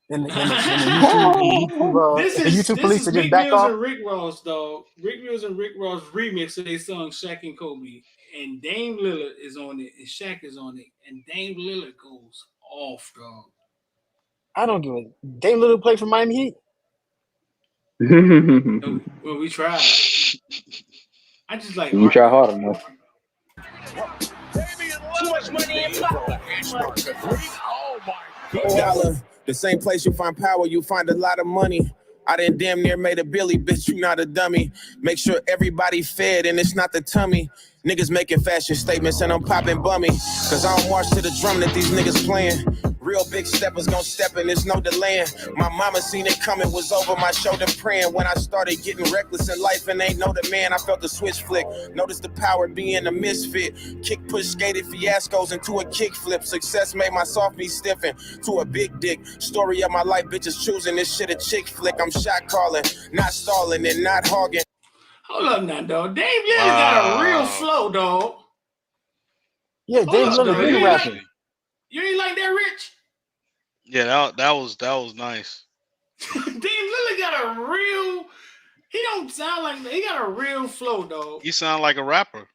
Then the YouTube police are just back off. Rick Ross, dog. Rick Mills and Rick Ross remix of their song Shaq and Kobe. And Dame Lillard is on it, and Shaq is on it. And Dame Lillard goes off, dog. I don't give a Dame Lillard play for Miami Heat. No, well, we tried. I just like you try hard enough. Too much money in pocket. Oh my God. The same place you find power, you find a lot of money. I done damn near made a Billy, bitch, you not a dummy. Make sure everybody fed and it's not the tummy. Niggas making fashion statements and I'm popping bummy. Cause I don't march to the drum that these niggas playing. Real big steppers gon' step in, there's no delaying. My mama seen it coming, was over my shoulder praying. When I started getting reckless in life and ain't know the man, I felt the switch flick. Noticed the power being a misfit. Kick push skated fiascos into a kick flip. Success made my soft knee stiffen to a big dick. Story of my life, bitches choosing this shit a chick flick. I'm shot calling, not stalling and not hogging. Hold up now, dog. Dame Lillard got a real flow, dog. Yeah, Dame Lillard really rapping. You ain't like that, Rich? Yeah, that was nice. Dame Lillard got a real. He don't sound like that. He got a real flow, dog. He sound like a rapper.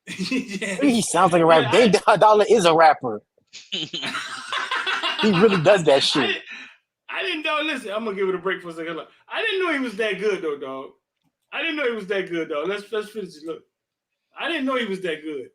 Yeah. He sounds like a rapper. Dame Dollar is a rapper. He really does that shit. I didn't know. Listen, I'm gonna give it a break for a second. Look, I didn't know he was that good though, dog. I didn't know he was that good, dog. Let's finish it. Look, I didn't know he was that good.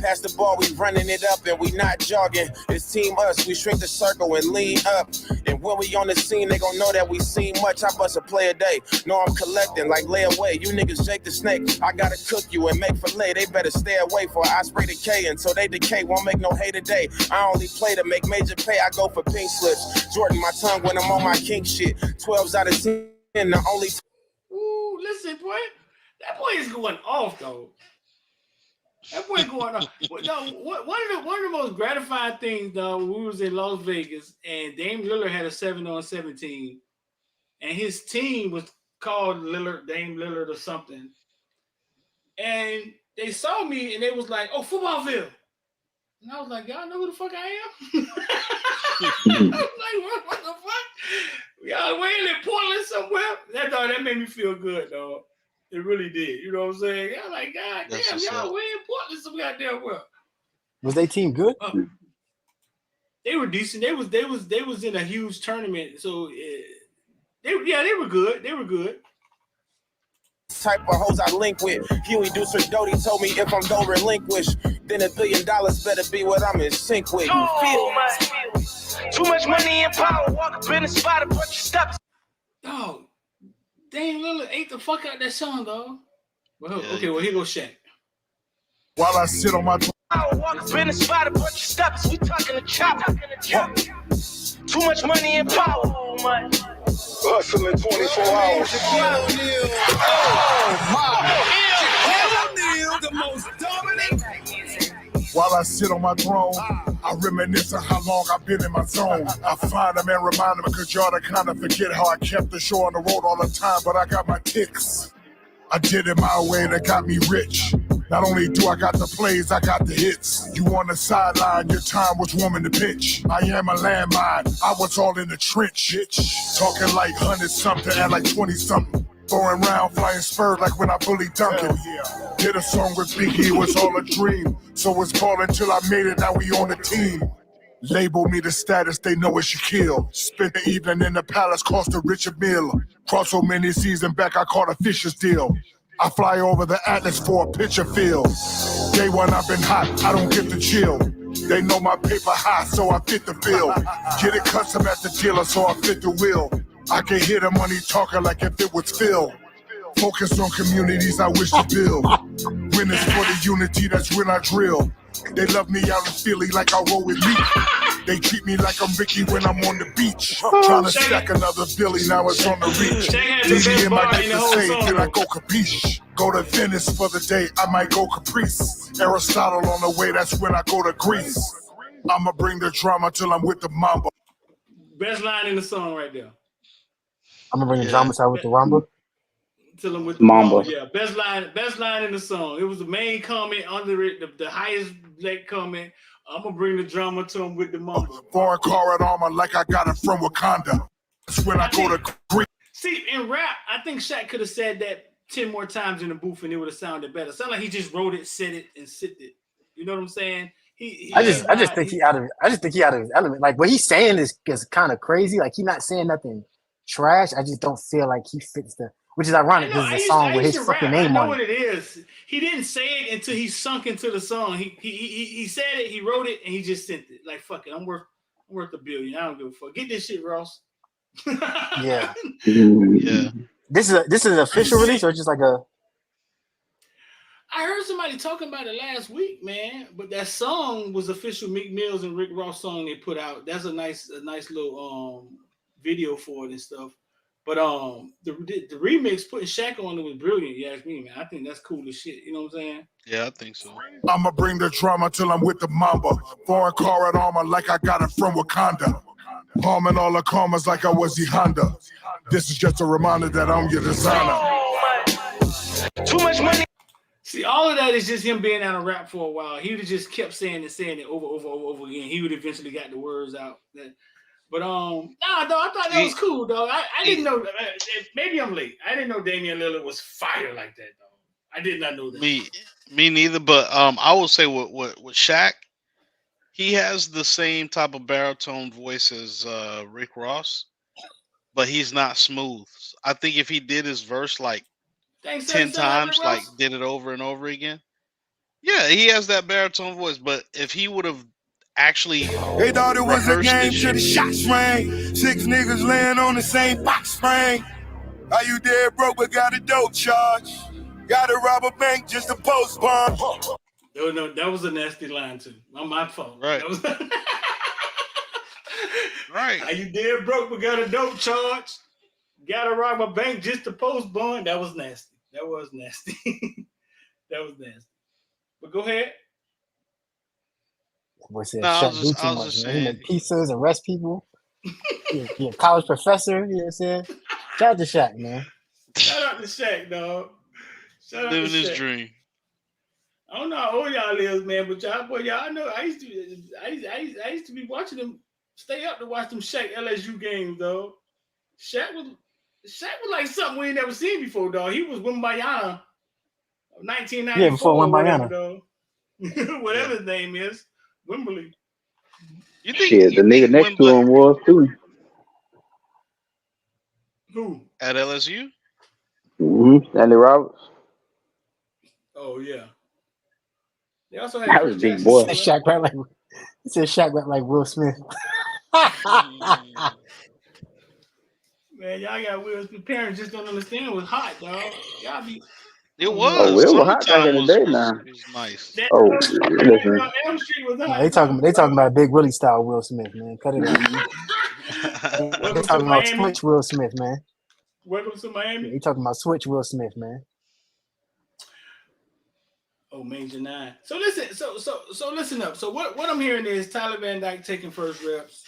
Pass the ball, we running it up and we not jogging. It's team us, we shrink the circle and lean up. And when we on the scene, they gon' know that we seen much. I bust a play a day. No, I'm collecting like lay away. You niggas Jake the Snake. I gotta cook you and make filet. They better stay away for I spray the K until they decay. Won't make no hay today. I only play to make major pay. I go for pink slips. Jordan, my tongue when I'm on my king shit. 12s out of 10, the only. Ooh, listen, boy. That boy is going off, though. That boy going on. No, one of the most gratifying things, though, when we was in Las Vegas and Dame Lillard had a 7-on-17, and his team was called Dame Lillard or something. And they saw me and they was like, "Oh, Footballville." And I was like, "Y'all know who the fuck I am?" I was like, what the fuck? Y'all way in Portland somewhere? That made me feel good, dog. It really did. You know what I'm saying? I'm like, God damn, y'all way in Portland some goddamn well. Was their team good? They were decent. They was in a huge tournament. So they were good. They were good. Type of hoes I link with. Huey Deucer Doty told me if I'm don't relinquish, then $1 billion better be what I'm in sync with. You feel me? Too much money and power. Walk up in the spot, a bunch of steps. Dog. Dame Lillard ate the fuck out that song, dog. Well, Yeah, okay, well, here goes Shaq. While I sit on my Walk up in the spot, a bunch of steps. We talking a chop. Too much money and power. hustling 24 hours. The most dominant. While I sit on my throne, I reminisce on how long I've been in my zone. I find them and remind them because y'all to kind of forget how I kept the show on the road all the time, but I got my ticks. I did it my way that got me rich. Not only do I got the plays, I got the hits. You on the sideline, your time was warming the pitch. I am a landmine, I was all in the trench. Talking like 100-something and like 20-something. Throwing round, flying spurred like when I bullied Duncan. Did a song with Biggie, it was all a dream. So it's ball until I made it, now we on the team. Label me the status, they know it's Shaquille. Spent the evening in the palace, cost a rich a meal. Cross so many seasons back, I caught a Fisher's deal. I fly over the Atlas for a picture field. Day one, I've been hot, I don't get the chill. They know my paper high, so I fit the bill. Get it custom at the dealer, so I fit the wheel. I can hear the money talking like if it was Phil. Focus on communities I wish to build. When it's for the unity, that's when I drill. They love me out in Philly like I roll with me. They treat me like I'm Ricky when I'm on the beach. Trying to stack another Billy, now it's on the reach. Easy in my get to say, then I go capiche. Go to Venice for the day, I might go Caprice. Aristotle on the way, that's when I go to Greece. I'ma bring the drama till I'm with the Mamba. Best line in the song right there. I'm gonna bring the drama side with the Rumba. Till I'm with the Mamba. Yeah, best line in the song. It was the main comment under it, the highest leg comment. I'm gonna bring the drama to him with the Mamba. Foreign car and armor like I got it from Wakanda. That's when I go to Greece. See, in rap, I think Shaq could have said that 10 more times in the booth and it would have sounded better. Sound like he just wrote it, said it, and sipped it. You know what I'm saying? I just think he out of his element. Like what he's saying is kind of crazy. Like he's not saying nothing trash. I just don't feel like he fits the. Which is ironic because it's a song with his fucking name on it. I know what it is. He didn't say it until he sunk into the song. He said it, he wrote it, and he just sent it. Like fuck it, I'm worth $1 billion. I don't give a fuck. Get this shit, Ross. Yeah. Yeah. This is an official release or just like a. I heard somebody talking about it last week, man. But that song was official Meek Mills and Rick Ross song they put out. That's a nice little video for it and stuff. But the remix putting Shaq on it was brilliant. You ask me, man. I think that's cool as shit. You know what I'm saying? Yeah, I think so. I'ma bring the drama till I'm with the Mamba. Foreign car and armor like I got it from Wakanda. Palming all the commas like I was the Honda. This is just a reminder that I'm your designer. Too much money. See, all of that is just him being out of rap for a while. He would have just kept saying it over again. He would eventually got the words out. But nah, though, I thought that was cool, though. I didn't know. Maybe I'm late. I didn't know Damian Lillard was fire like that, though. I did not know that. Me neither. But I will say with Shaq, He has the same type of baritone voice as Rick Ross, but he's not smooth. I think if he did his verse like Thanks, 10 sound like Rick times, like Ross. did it over and over again, yeah, he has that baritone voice. But if he would have actually They thought it was a rehearsed game this till the shit, shots rang. 6 niggas laying on the same box spring. Are you dead broke but got a dope charge? Gotta rob a bank just to post bomb. Oh, no, that was a nasty line too. Not my fault. Right. That was right? Are you dead broke but got a dope charge? Gotta rob a bank just to post bond. That was nasty. That was nasty. That was nasty. But go ahead. Boy said No, I Shaq was do just, too I was much, just man. He saying, make pizzas, arrest people. He a college professor, you know what I'm saying? Shout out to Shaq, man. Shout out to Shaq, dog. Shout out to living his Shaq. dream. I don't know how old y'all is, man, but y'all, boy, y'all know I used to be watching them, stay up to watch them Shaq LSU games, though. Shaq was like something we ain't never seen before, dog. He was Wimbayana of 1994. Yeah, before whatever, Wimbayana. dog. Whatever his name is, Wimberley. You think Shit, the nigga next to him was too. Who? at LSU? Stanley Roberts. Oh yeah. They also had That Chris was a big Jackson. boy. too, right? Shaq rap like he said Shaq rap like Will Smith. Man, y'all got Will Smith. Parents just don't understand it was hot, dog. Y'all be. It Oh, was. it was hot back in Summertime the day was now. nice. That Oh, Elm Street, listen. Elm Street was Nah, hot. they talking about Big Willie style Will Smith, man. Cut it out, man. They Welcome to talking about Miami. Switch Will Smith, man. Welcome to Yeah, Miami. they talking about Switch Will Smith, man. Oh, Major 9. So listen, so listen up. So what I'm hearing is Tyler Van Dyke taking first reps.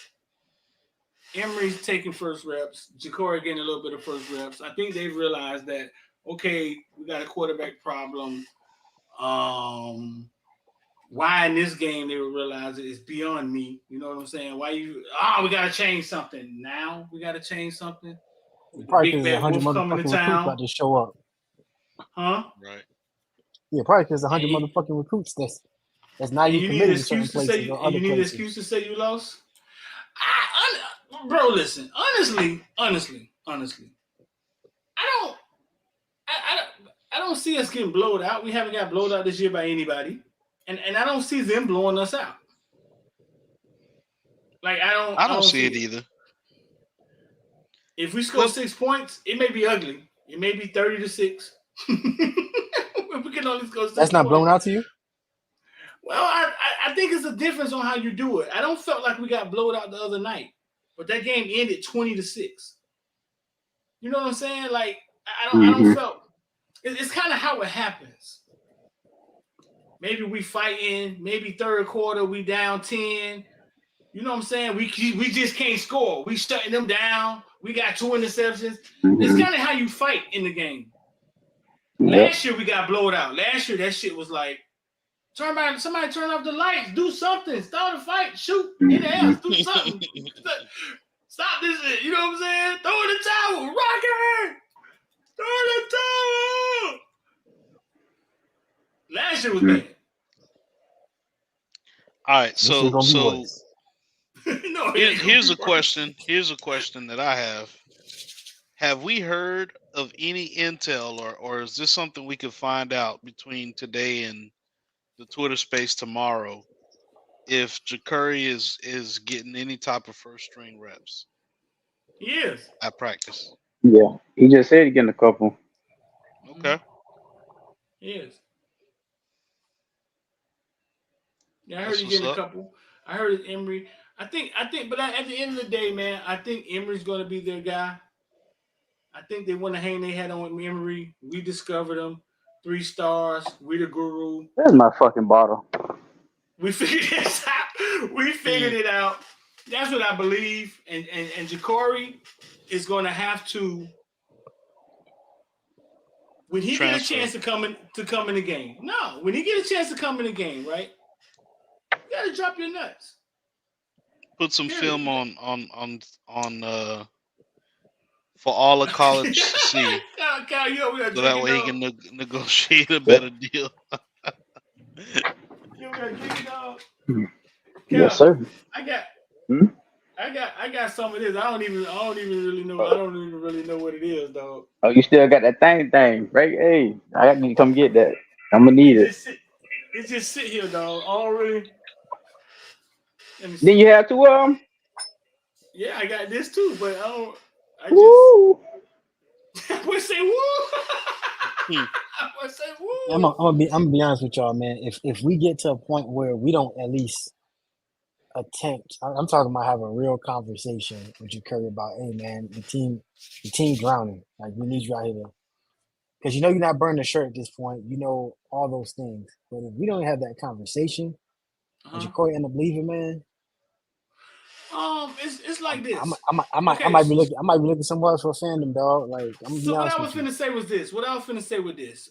Emery's taking first reps. Ja'Cory getting a little bit of first reps. I think they've realized that, okay, we got a quarterback problem. Why in this game they would realize it's beyond me. You know what I'm saying? Why we got to change something. Now we got to change something. Probably Big because bad 100 wolf coming motherfucking to recruits town. about to show up. Huh? Right. Yeah, probably because 100 Hey. motherfucking recruits that's not And even you need an committed to certain excuse to places say or other you need an places. excuse to say you lost? Bro, listen. Honestly, I don't see us getting blowed out. We haven't got blowed out this year by anybody, and I don't see them blowing us out. Like I don't see it either. If we score 6 points, it may be ugly. It may be 30-6. We can only score 6 That's not points. blown out to you? Well, I think it's a difference on how you do it. I don't felt like we got blowed out the other night, but that game ended 20-6. You know what I'm saying? Like I don't felt. It's kind of how it happens. Maybe we fighting. Maybe third quarter we down 10. You know what I'm saying? We just can't score. We shutting them down. We got 2 interceptions. It's kind of how you fight in the game. Last year we got blowed out. Last year that shit was like, somebody turn off the lights, do something, start a fight, shoot in the ass, do something. Stop this shit. You know what I'm saying? Throw in the towel, Rocket. Throw in the towel. Last year was bad. All right, This is gonna be worse. No, here's a question. Here's a question that I have. Have we heard of any intel, or is this something we could find out between today and the Twitter space tomorrow, if Ja'Cory is getting any type of first string reps? He is. At practice. Yeah, he just said he's getting a couple. Okay. He is. Yeah, I heard That's he's what's getting a up. couple. I heard it's Emery. I think, but at the end of the day, man, I think Emery's going to be their guy. I think they want to hang their head on Emery. We discovered him. 3 stars. We the guru. That's my fucking bottle. We figured this out. We figured it out. That's what I believe. And Ja'Cory is going to have to, when he get a chance to come in the game. No, when he get a chance to come in the game, right? You got to drop your nuts. Put some film on for all of college to see, Kyle, you over there so that way he drinking, can negotiate a better deal. You over there drinking, dog? Yes, sir. I got Hmm? I got some of this. I don't even really know. I don't even really know what it is, dog. Oh, you still got that thing, right? Hey, I need to come get that. I'm gonna need It it. just sit here, dog. I don't really. Let me Then see. you have to Yeah, I got this too, but I don't. I just. woo. I would say woo. Hmm. I would say I'm woo. gonna be honest with y'all, man. If we get to a point where we don't at least attempt, I'm talking about have a real conversation with you, Curry, about, hey man, the team drowning. Like we need you out here because you know you're not burning the shirt at this point. You know all those things. But if we don't have that conversation, and Uh-huh. Jacory end up leaving, man, It's like this. I Okay, might be looking somewhere else for a fandom, dog. Like I'm gonna be so what honest I was with you. finna say was this. What I was finna say with this.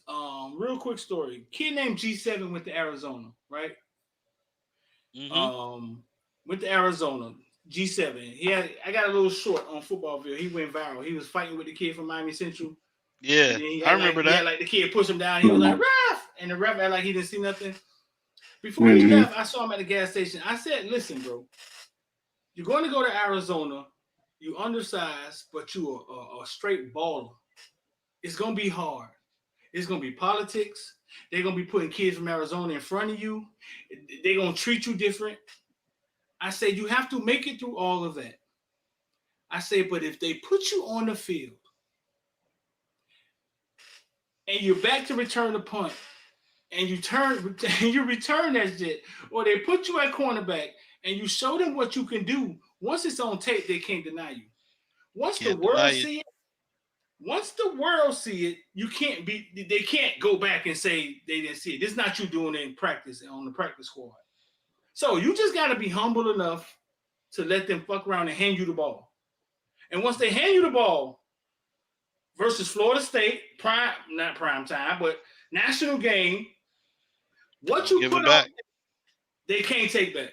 Real quick story. Kid named G7 went to Arizona, right? Mm-hmm. Went to Arizona. G7. I got a little short on Footballville. He went viral. He was fighting with the kid from Miami Central. Yeah, And then I remember he had that. like the kid push him down. He was like, ref! And the ref acted like he didn't see nothing. Before he Mm-hmm. left, I saw him at the gas station. I said, listen, bro, you're going to go to Arizona. You undersized, but you a straight baller. It's going to be hard. It's going to be politics. They're going to be putting kids from Arizona in front of you. They're going to treat you different. I said, you have to make it through all of that. I say, but if they put you on the field and you're back to return the punt, and you return that shit, or they put you at cornerback and you show them what you can do. Once it's on tape, they can't deny you. Once the Can't deny world it. see it, you can't be. They can't go back and say they didn't see it. This is not you doing it in practice on the practice squad. So you just got to be humble enough to let them fuck around and hand you the ball. And once they hand you the ball, versus Florida State, not prime time, but national game. What Don't you give it put on, back. they can't take back.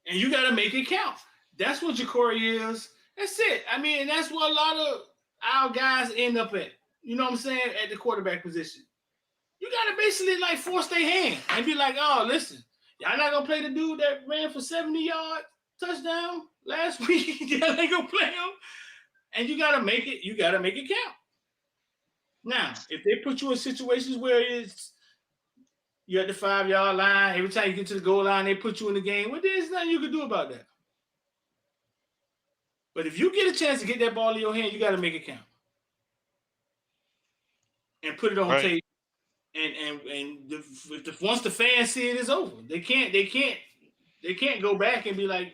And you got to make it count. That's what Jacory is. That's it. I mean, that's what a lot of our guys end up at. You know what I'm saying? At the quarterback position. You got to basically like force their hand and be like, oh, listen, y'all not going to play the dude that ran for 70-yard touchdown last week. Y'all ain't going to play him. And you got to make it count. Now, if they put you in situations where you're at the 5-yard line, every time you get to the goal line, they put you in the game, well, there's nothing you can do about that. But if you get a chance to get that ball in your hand, you got to make it count and put it on Right. tape. And once the fans see it, it's over. They can't go back and be like,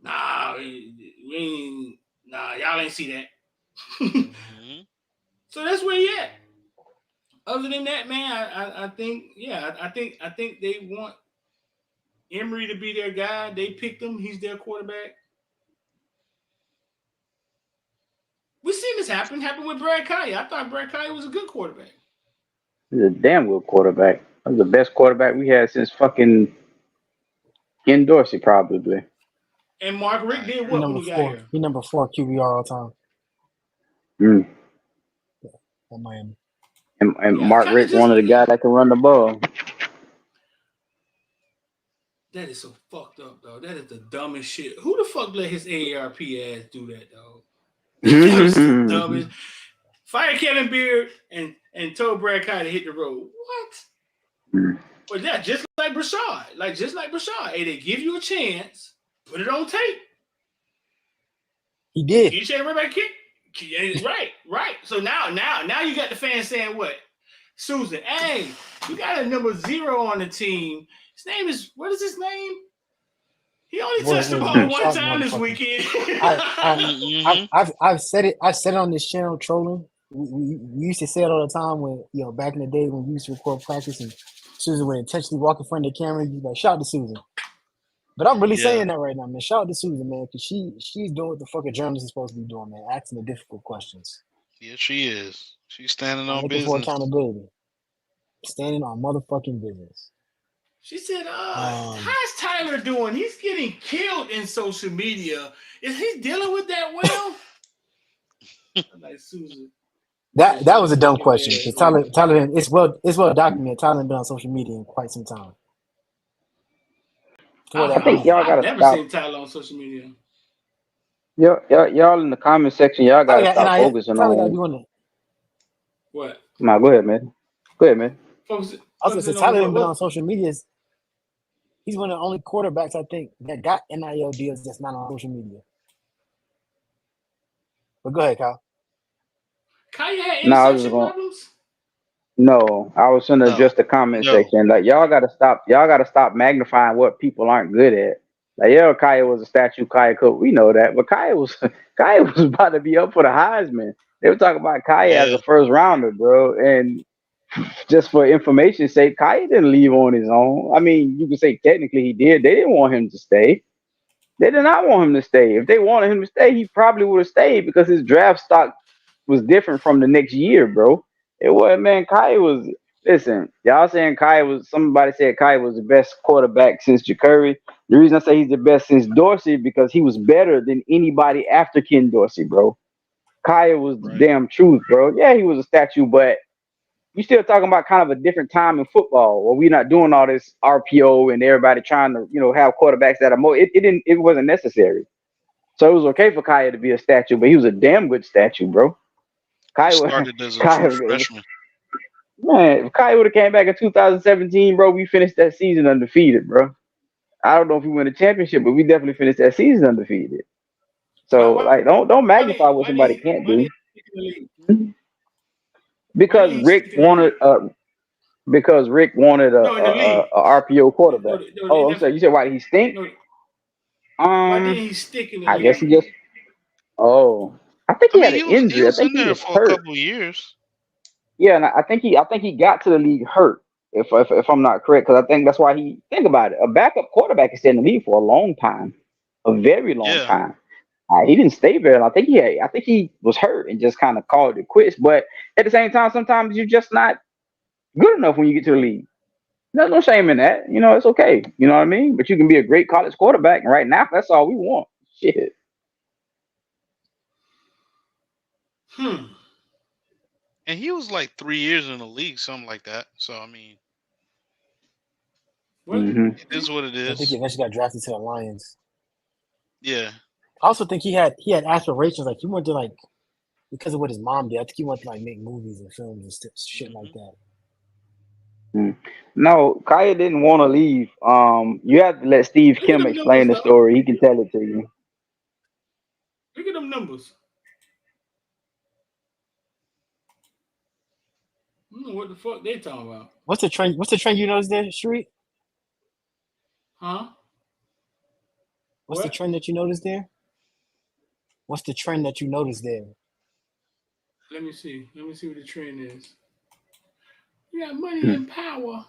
nah, y'all ain't see that. Mm-hmm. So that's where you at. Other than that, man, I think they want Emory to be their guy. They picked him. He's their quarterback. We've seen this happen with Brad Kaya. I thought Brad Kaya was a good quarterback. He's a damn good quarterback. That was the best quarterback we had since fucking Ken Dorsey, probably. And Mark Richt did He what when number he got 4. here? He number 4 QBR all time Mm. at Miami. And Yeah, Mark kind of Rick, one of the guys that can run the ball. That is so fucked up, though. That is the dumbest shit. Who the fuck let his AARP ass do that, dog? That was the dumbest. Fire Kevin Beard and told Brad Kaya to hit the road. What? But yeah, just like Brashad. Hey, they give you a chance, put it on tape. He did. You say right back kick. Right. So now you got the fans saying what? Susan, hey, you got a number 0 on the team. His name is, what is his name? He only touched the ball one time this weekend. I've said it. I said it on this channel trolling. We used to say it all the time when back in the day when we used to record practice and Susan would intentionally walk in front of the camera. You'd be like, shout out to Susan. But I'm really saying that right now, man. Shout out to Susan, man, because she's doing what the fuck a journalist is supposed to be doing, man. Asking the difficult questions. Yeah, she is. She's standing on looking for business. accountability. Standing on motherfucking business. She said, how's Tyler doing? He's getting killed in social media. Is he dealing with that well? I'm like, Susan. That was a dumb question because Tyler, it's well documented. Tyler been on social media in quite some time. toward I that think movie. y'all I've gotta never stop. seen Tyler on social media. Y'all in the comment section, y'all Tyler gotta got stop NIL. focusing Tyler got to on. be one. What? Nah, go ahead, man. Go ahead, man. I was gonna Focusing say on Tyler ain't been on what? social media. He's one of the only quarterbacks I think that got NIL deals that's not on social media. But go ahead, Kyle. Kanye had Nah, I was just interception going. problems? No, I was gonna No, address the comment no. section. Like y'all gotta stop. Y'all gotta stop magnifying what people aren't good at. Like yeah, Kaya was a statue. Kaya could. We know that, but Kaya was Kaya was about to be up for the Heisman. They were talking about Kaya as Yeah, a first rounder, bro. And just for information's sake, Kaya didn't leave on his own. I mean, you could say technically he did. They didn't want him to stay. They did not want him to stay. If they wanted him to stay, he probably would have stayed because his draft stock was different from the next year, bro. It was, man. Kai was, listen, y'all saying Kai was, somebody said Kai was the best quarterback since Ja'Curry. The reason I say he's the best since Dorsey because he was better than anybody after Ken Dorsey, bro. Kai was the right. damn truth, bro. Yeah, he was a statue, but you still talking about kind of a different time in football where we're not doing all this RPO and everybody trying to, have quarterbacks that are more. It wasn't necessary. So it was okay for Kaya to be a statue, but he was a damn good statue, bro. He Kaya, started as a true Kaya, freshman. man, if Kaya would have came back in 2017, bro, we finished that season undefeated, bro. I don't know if we win a championship, but we definitely finished that season undefeated. Why So why like, don't why did magnify what why did somebody he can't why did do. he stick in the league? Why Because did he Rick stick in the wanted league? a, No, in the league. RPO No, quarterback. no, Oh, I'm sorry. NFL. You said why did he stink? No, why Um, didn't he stick in the I guess league? he just. Oh, I think I he had mean, an he injury. I was think in he there was for a hurt. couple of years. Yeah, and I think he got to the league hurt. If I'm not correct, because I think that's why he think about it. A backup quarterback is in the league for a long time, a very long Yeah, time. He didn't stay very long. I think he was hurt and just kind of called it quits. But at the same time, sometimes you're just not good enough when you get to the league. There's no shame in that. It's okay. You know what I mean? But you can be a great college quarterback, and right now, that's all we want. Shit. Hmm. and he was like 3 years in the league, something like that. So I mean, What? Hmm. it is what it I think he is. eventually got drafted to the Lions. Yeah, I also think he had aspirations. Like he wanted to because of what his mom did. I think he wanted to make movies and films and shit like hmm that. No, Kaya didn't want to leave. You have to let Steve Look at Kim them explain numbers, the dog. story. He can tell it to you. Look at them numbers. What the fuck they talking about? What's the trend? What's the trend you noticed there, Street? Huh? What's the What? trend that you noticed there? What's the trend that you noticed there? Let me see. Let me see what the trend is. You got money Hmm. and power.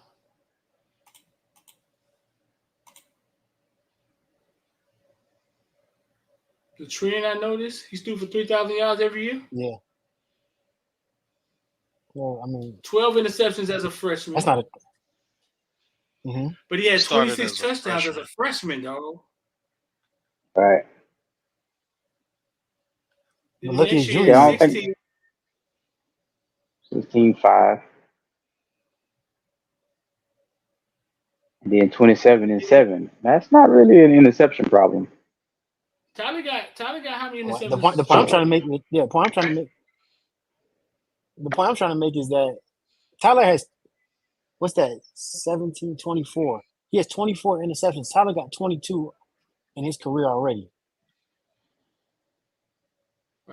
The trend I noticed, he's threw for 3,000 yards every year. Yeah. Well, I mean, 12 interceptions as a that's freshman. not a. Mm-hmm. But he had started 26 as a touchdowns as a freshman. freshman, dog. Right. But The look at next his year he Yeah, had junior I year. don't think 16. 16-5, and then 27 and 7. That's not really an interception problem. Tyler got how many The interceptions point. as The a point I'm freshman? trying to make. Yeah. The point I'm trying to make is that Tyler has what's that? 17, 24. He has 24 interceptions. Tyler got 22 in his career already,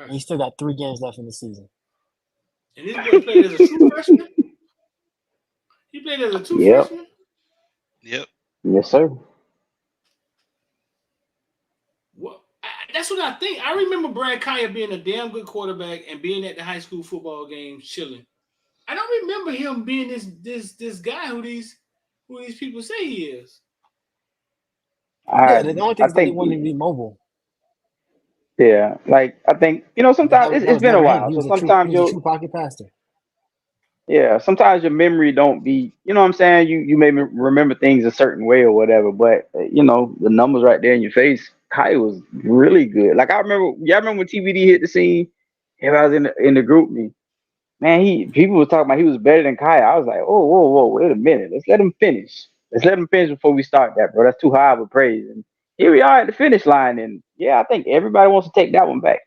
and Right. he still got 3 games left in the season. And this boy played as a true freshman. He played as a true Yep. freshman. Yep. Yes, sir. What? That's what I think. I remember Brad Kaya being a damn good quarterback and being at the high school football games chilling. I don't remember him being this guy who these people say he is. Yeah. I The only thing I is that they think wanted him to be mobile. yeah. Like I think But sometimes that it's was been a never him. while, He so was a true. He sometimes was a you'll true pocket passer. yeah. Sometimes your memory don't be. You know what I'm saying? You may remember things a certain way or whatever, but the numbers right there in your face. Kai was really good. Like I remember, y'all remember when TVD hit the scene? If I was in the group me. Man, people were talking about he was better than Kai. I was like, oh, whoa, whoa, wait a minute. Let's let him finish. Let's let him finish before we start that, bro. That's too high of a praise. And here we are at the finish line, and yeah, I think everybody wants to take that one back.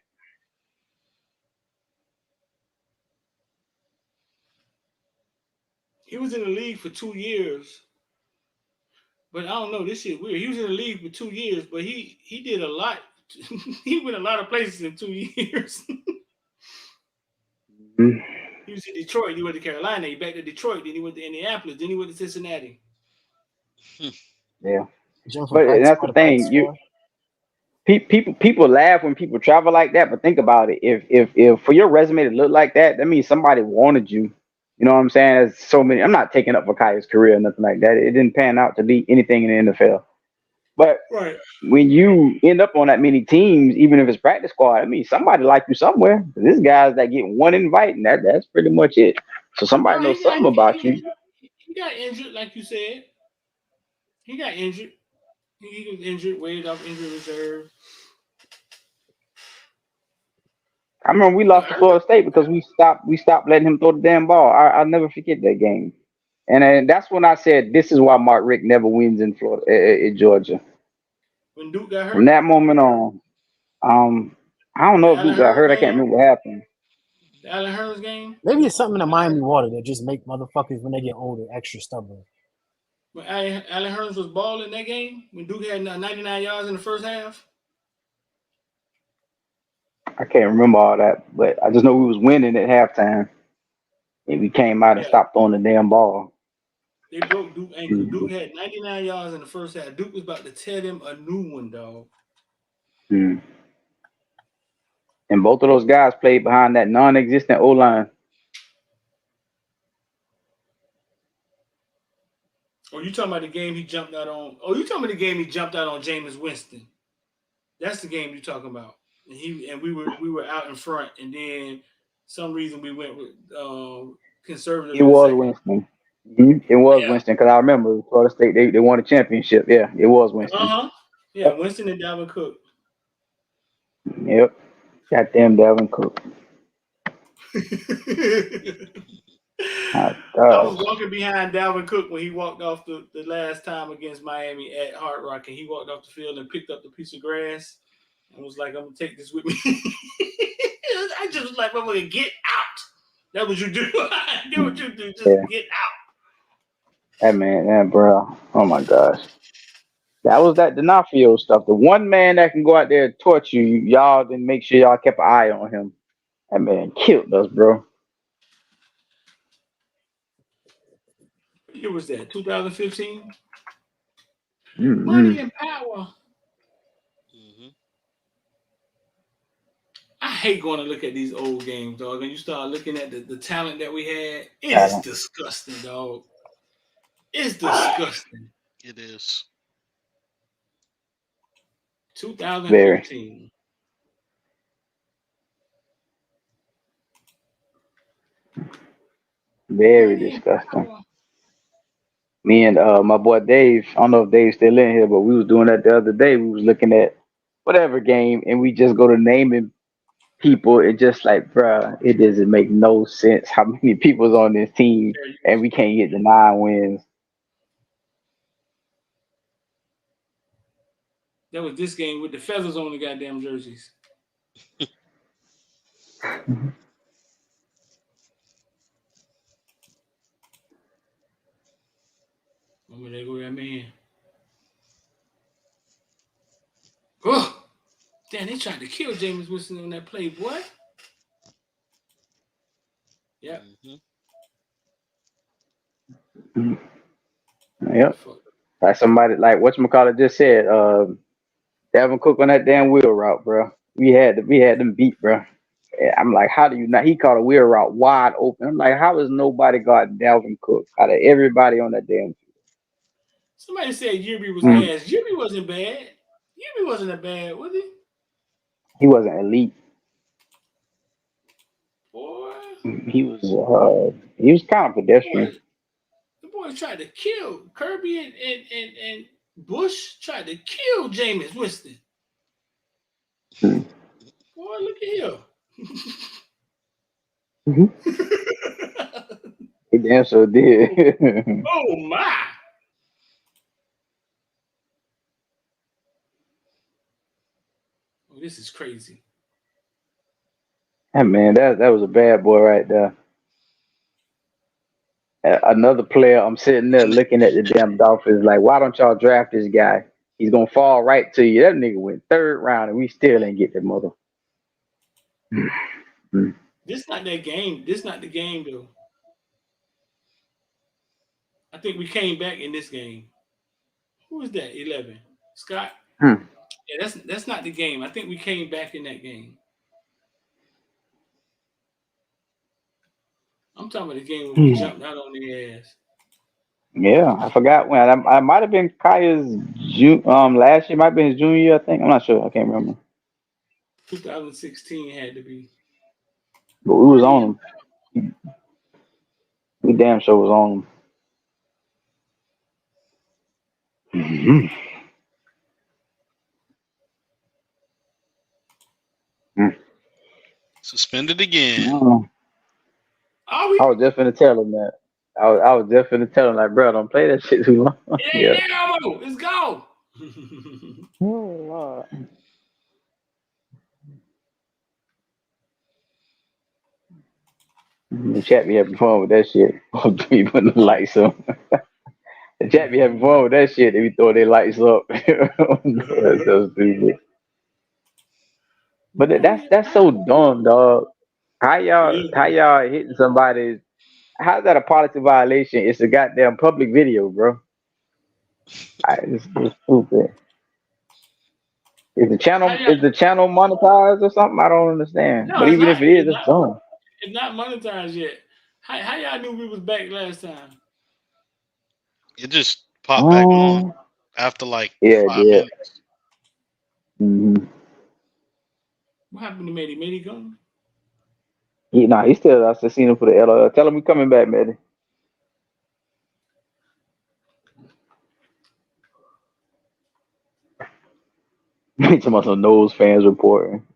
He was in the league for 2 years, but I don't know. This shit weird. He was in the league for 2 years, but he did a lot. He went a lot of places in 2 years. Mm-hmm. He was in Detroit. Then he went to Carolina. He back to Detroit. Then he went to Indianapolis. Then he went to Cincinnati. Yeah, Jump from but practice that's squad the to practice thing. squad. People laugh when people travel like that, but think about it. If for your resume to look like that, that means somebody wanted you. You know what I'm saying? There's so many. I'm not taking up for Kaya's career or nothing like that. It didn't pan out to be anything in the NFL. But Right. when you end up on that many teams, even if it's practice squad, I mean somebody like you somewhere. This guys that get one invite, and that's pretty much it. So somebody No, knows something about you. he got injured, like you said. He got injured. He was injured, waited off injury reserve. I remember we He got lost to hurt. Florida State because we stopped letting him throw the damn ball. I'll never forget that game. And then that's when I said, this is why Mark Richt never wins in Florida, in Georgia. When Duke got From hurt, that moment on, I don't know the if Allen Duke got Hurns hurt. I can't game, remember what happened. the Allen Hurns game, Maybe it's something in the Miami water that just make motherfuckers when they get older extra stubborn. when Allen Hurns was balling that game, when Duke had 99 yards in the first half. I can't remember all that, but I just know we was winning at halftime, and we came out and Yeah, stopped throwing the damn ball. they broke Duke ankle. Mm-hmm. Duke had 99 yards in the first half. Duke was about to tear them a new one, dog. Mm-hmm. And both of those guys played behind that non-existent O-line. Oh, you talking about the game he jumped out on? Oh, you talking about the game he jumped out on Jameis Winston? That's the game you talking about. And we were out in front, and then some reason we went with conservative It in the was second. Winston. Mm-hmm. It was Yeah. Winston because I remember Florida State they won a championship. Yeah, it was Winston. Yeah, Winston and Dalvin Cook. Yep. Goddamn Dalvin Cook. My I was gosh. walking behind Dalvin Cook when he walked off the last time against Miami at Hard Rock, and he walked off the field and picked up the piece of grass and was like, I'm going to take this with me. I just was like, I'm going to get out. That's what you do. That's what you do. Just get out. That man, that bro. Oh my gosh. That was that D'Onofrio stuff. The one man that can go out there and torch you, y'all didn't make sure y'all kept an eye on him. That man killed us, bro. What year was that? 2015? Mm-hmm. Money and power. Mm-hmm. I hate going to look at these old games, dog. And you start looking at the talent that we had. It is disgusting, dog. It's disgusting. It is. 2015. Very disgusting. Me and my boy Dave, I don't know if Dave's still in here, but we was doing that the other day. We was looking at whatever game, and we just go to naming people. It just like, bruh, it doesn't make no sense how many people's on this team, and we can't get the 9 wins. That was this game with the feathers on the goddamn jerseys. Oh, there go that man. Oh, damn, they tried to kill Jameis Winston on that play, boy. Yep. Mm-hmm. Yep. Like somebody like whatchamacallit just said, Dalvin Cook on that damn wheel route, bro. We had them beat, bro. I'm like, how do you not? He caught a wheel route wide open. I'm like, how is nobody got Dalvin Cook out of everybody on that damn field? Somebody said Yuri was ass. Yuri wasn't bad. Yuri wasn't that bad, was he? He wasn't elite. Boy. He was kind of pedestrian. The boys tried to kill Kirby and Bush tried to kill Jameis Winston. Boy, look at here. He damn sure did. Oh my! This is crazy. Hey, man, that was a bad boy right there. Another player, I'm sitting there looking at the damn Dolphins like, why don't y'all draft this guy? He's gonna fall right to you. That nigga went 3rd round and we still ain't get that mother. This not that game. This not the game though. I think we came back in this game. Who is that? 11. Scott. Yeah, that's not the game. I think we came back in that game. I'm talking about the game when we jumped out on their ass. Yeah, I forgot when. I might have been Kaya's last year. Might have been his junior year. I think. I'm not sure. I can't remember. 2016 had to be. But we was on him. We damn sure was on him. Suspended again. Are we? I was just finna tell him that. I was just finna tell him like, bro, don't play that shit too long. Yeah, let's go. Oh, Lord. The chat be having fun with that shit. Be putting the lights on. The chat be having fun with that shit. They be throwing their lights up. That's so stupid. But that's so dumb, dog. How y'all hitting somebody? How's that a policy violation? It's a goddamn public video, bro. It's stupid. Is the channel monetized or something? I don't understand. No, but it's even not. if it is, it's dumb. It's not monetized yet. How y'all knew we was back last time? It just popped back on after like 5 minutes. Mm-hmm. What happened to Matty? Matty gone? He's still. I still seen him for the LOL. Tell him we coming back, Matty. Talking about some nose fans reporting.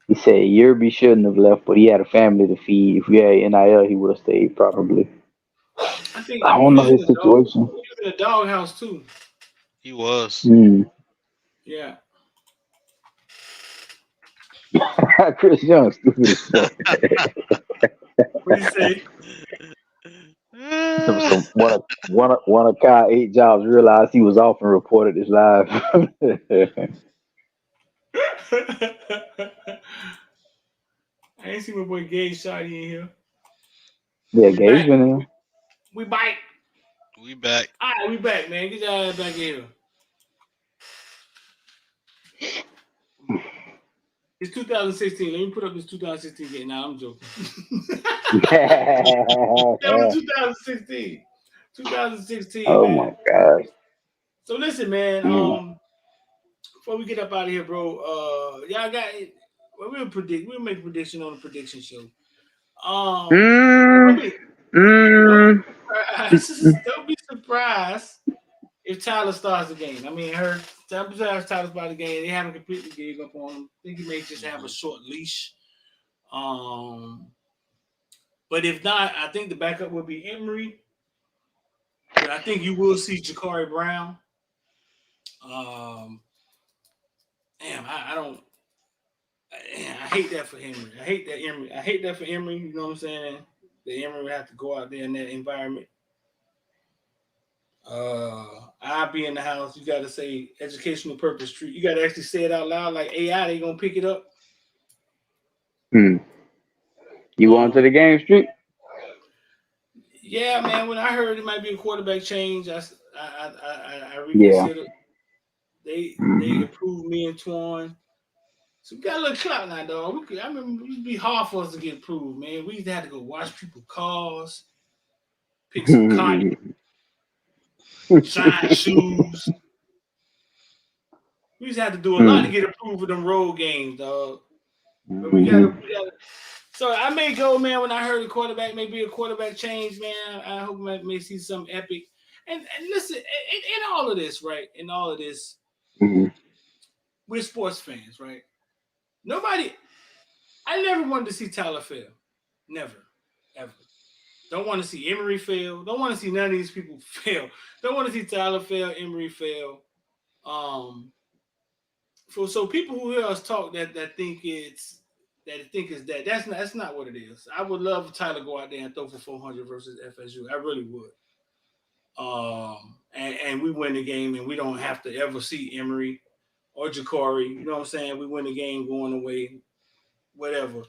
He said Yerby shouldn't have left, but he had a family to feed. If we had NIL, he would have stayed probably. I think I don't know his situation. He was in a doghouse too. He was. Yeah. Chris Young, stupid as fuck. What do you say? One of Kyle 8 jobs realized he was off and reported this live. I ain't see my boy Gage Shotty in here. Yeah, Gabe's been in. We bite. We back. All right, we back, man. Get your ass back in here. It's 2016. Let me put up this 2016 game. Nah, I'm joking. That was 2016. 2016. Oh man. my God. So listen, man. Before we get up out of here, bro. Y'all got it. Well, we'll make a prediction on the prediction show. Don't be surprised if Tyler starts the game. I mean, Tyler starts by the game. They haven't completely gave up on him. I think he may just have a short leash. But if not, I think the backup will be Emery. But I think you will see Ja'Cory Brown. I hate that for Emery. I hate that for Emery. You know what I'm saying? The Emery would have to go out there in that environment. I'll be in the house. You got to say educational purpose treat. You got to actually say it out loud like AI. They gonna pick it up. You going to the game, Street? Yeah, man. When I heard it might be a quarterback change, I reconsidered. They approved me and Twan. So we got a little clout now, dog. I remember it would be hard for us to get approved, man. We used to have to go watch people's cars, pick some cotton, shine shoes. We just had to do a lot to get approved for them road games, dog. But we gotta. So I may go, man. When I heard the quarterback may be a quarterback change, man. I hope I may see something epic. And listen, in all of this, right? In all of this, we're sports fans, right? I never wanted to see Tyler fail. Never, ever. Don't want to see Emery fail. Don't want to see none of these people fail. Don't want to see Tyler fail, Emery fail. So people who hear us talk that think it's that's not what it is. I would love Tyler go out there and throw for 400 versus FSU. I really would. And we win the game, and we don't have to ever see Emery or Ja'Cory. You know what I'm saying? We win the game going away, whatever.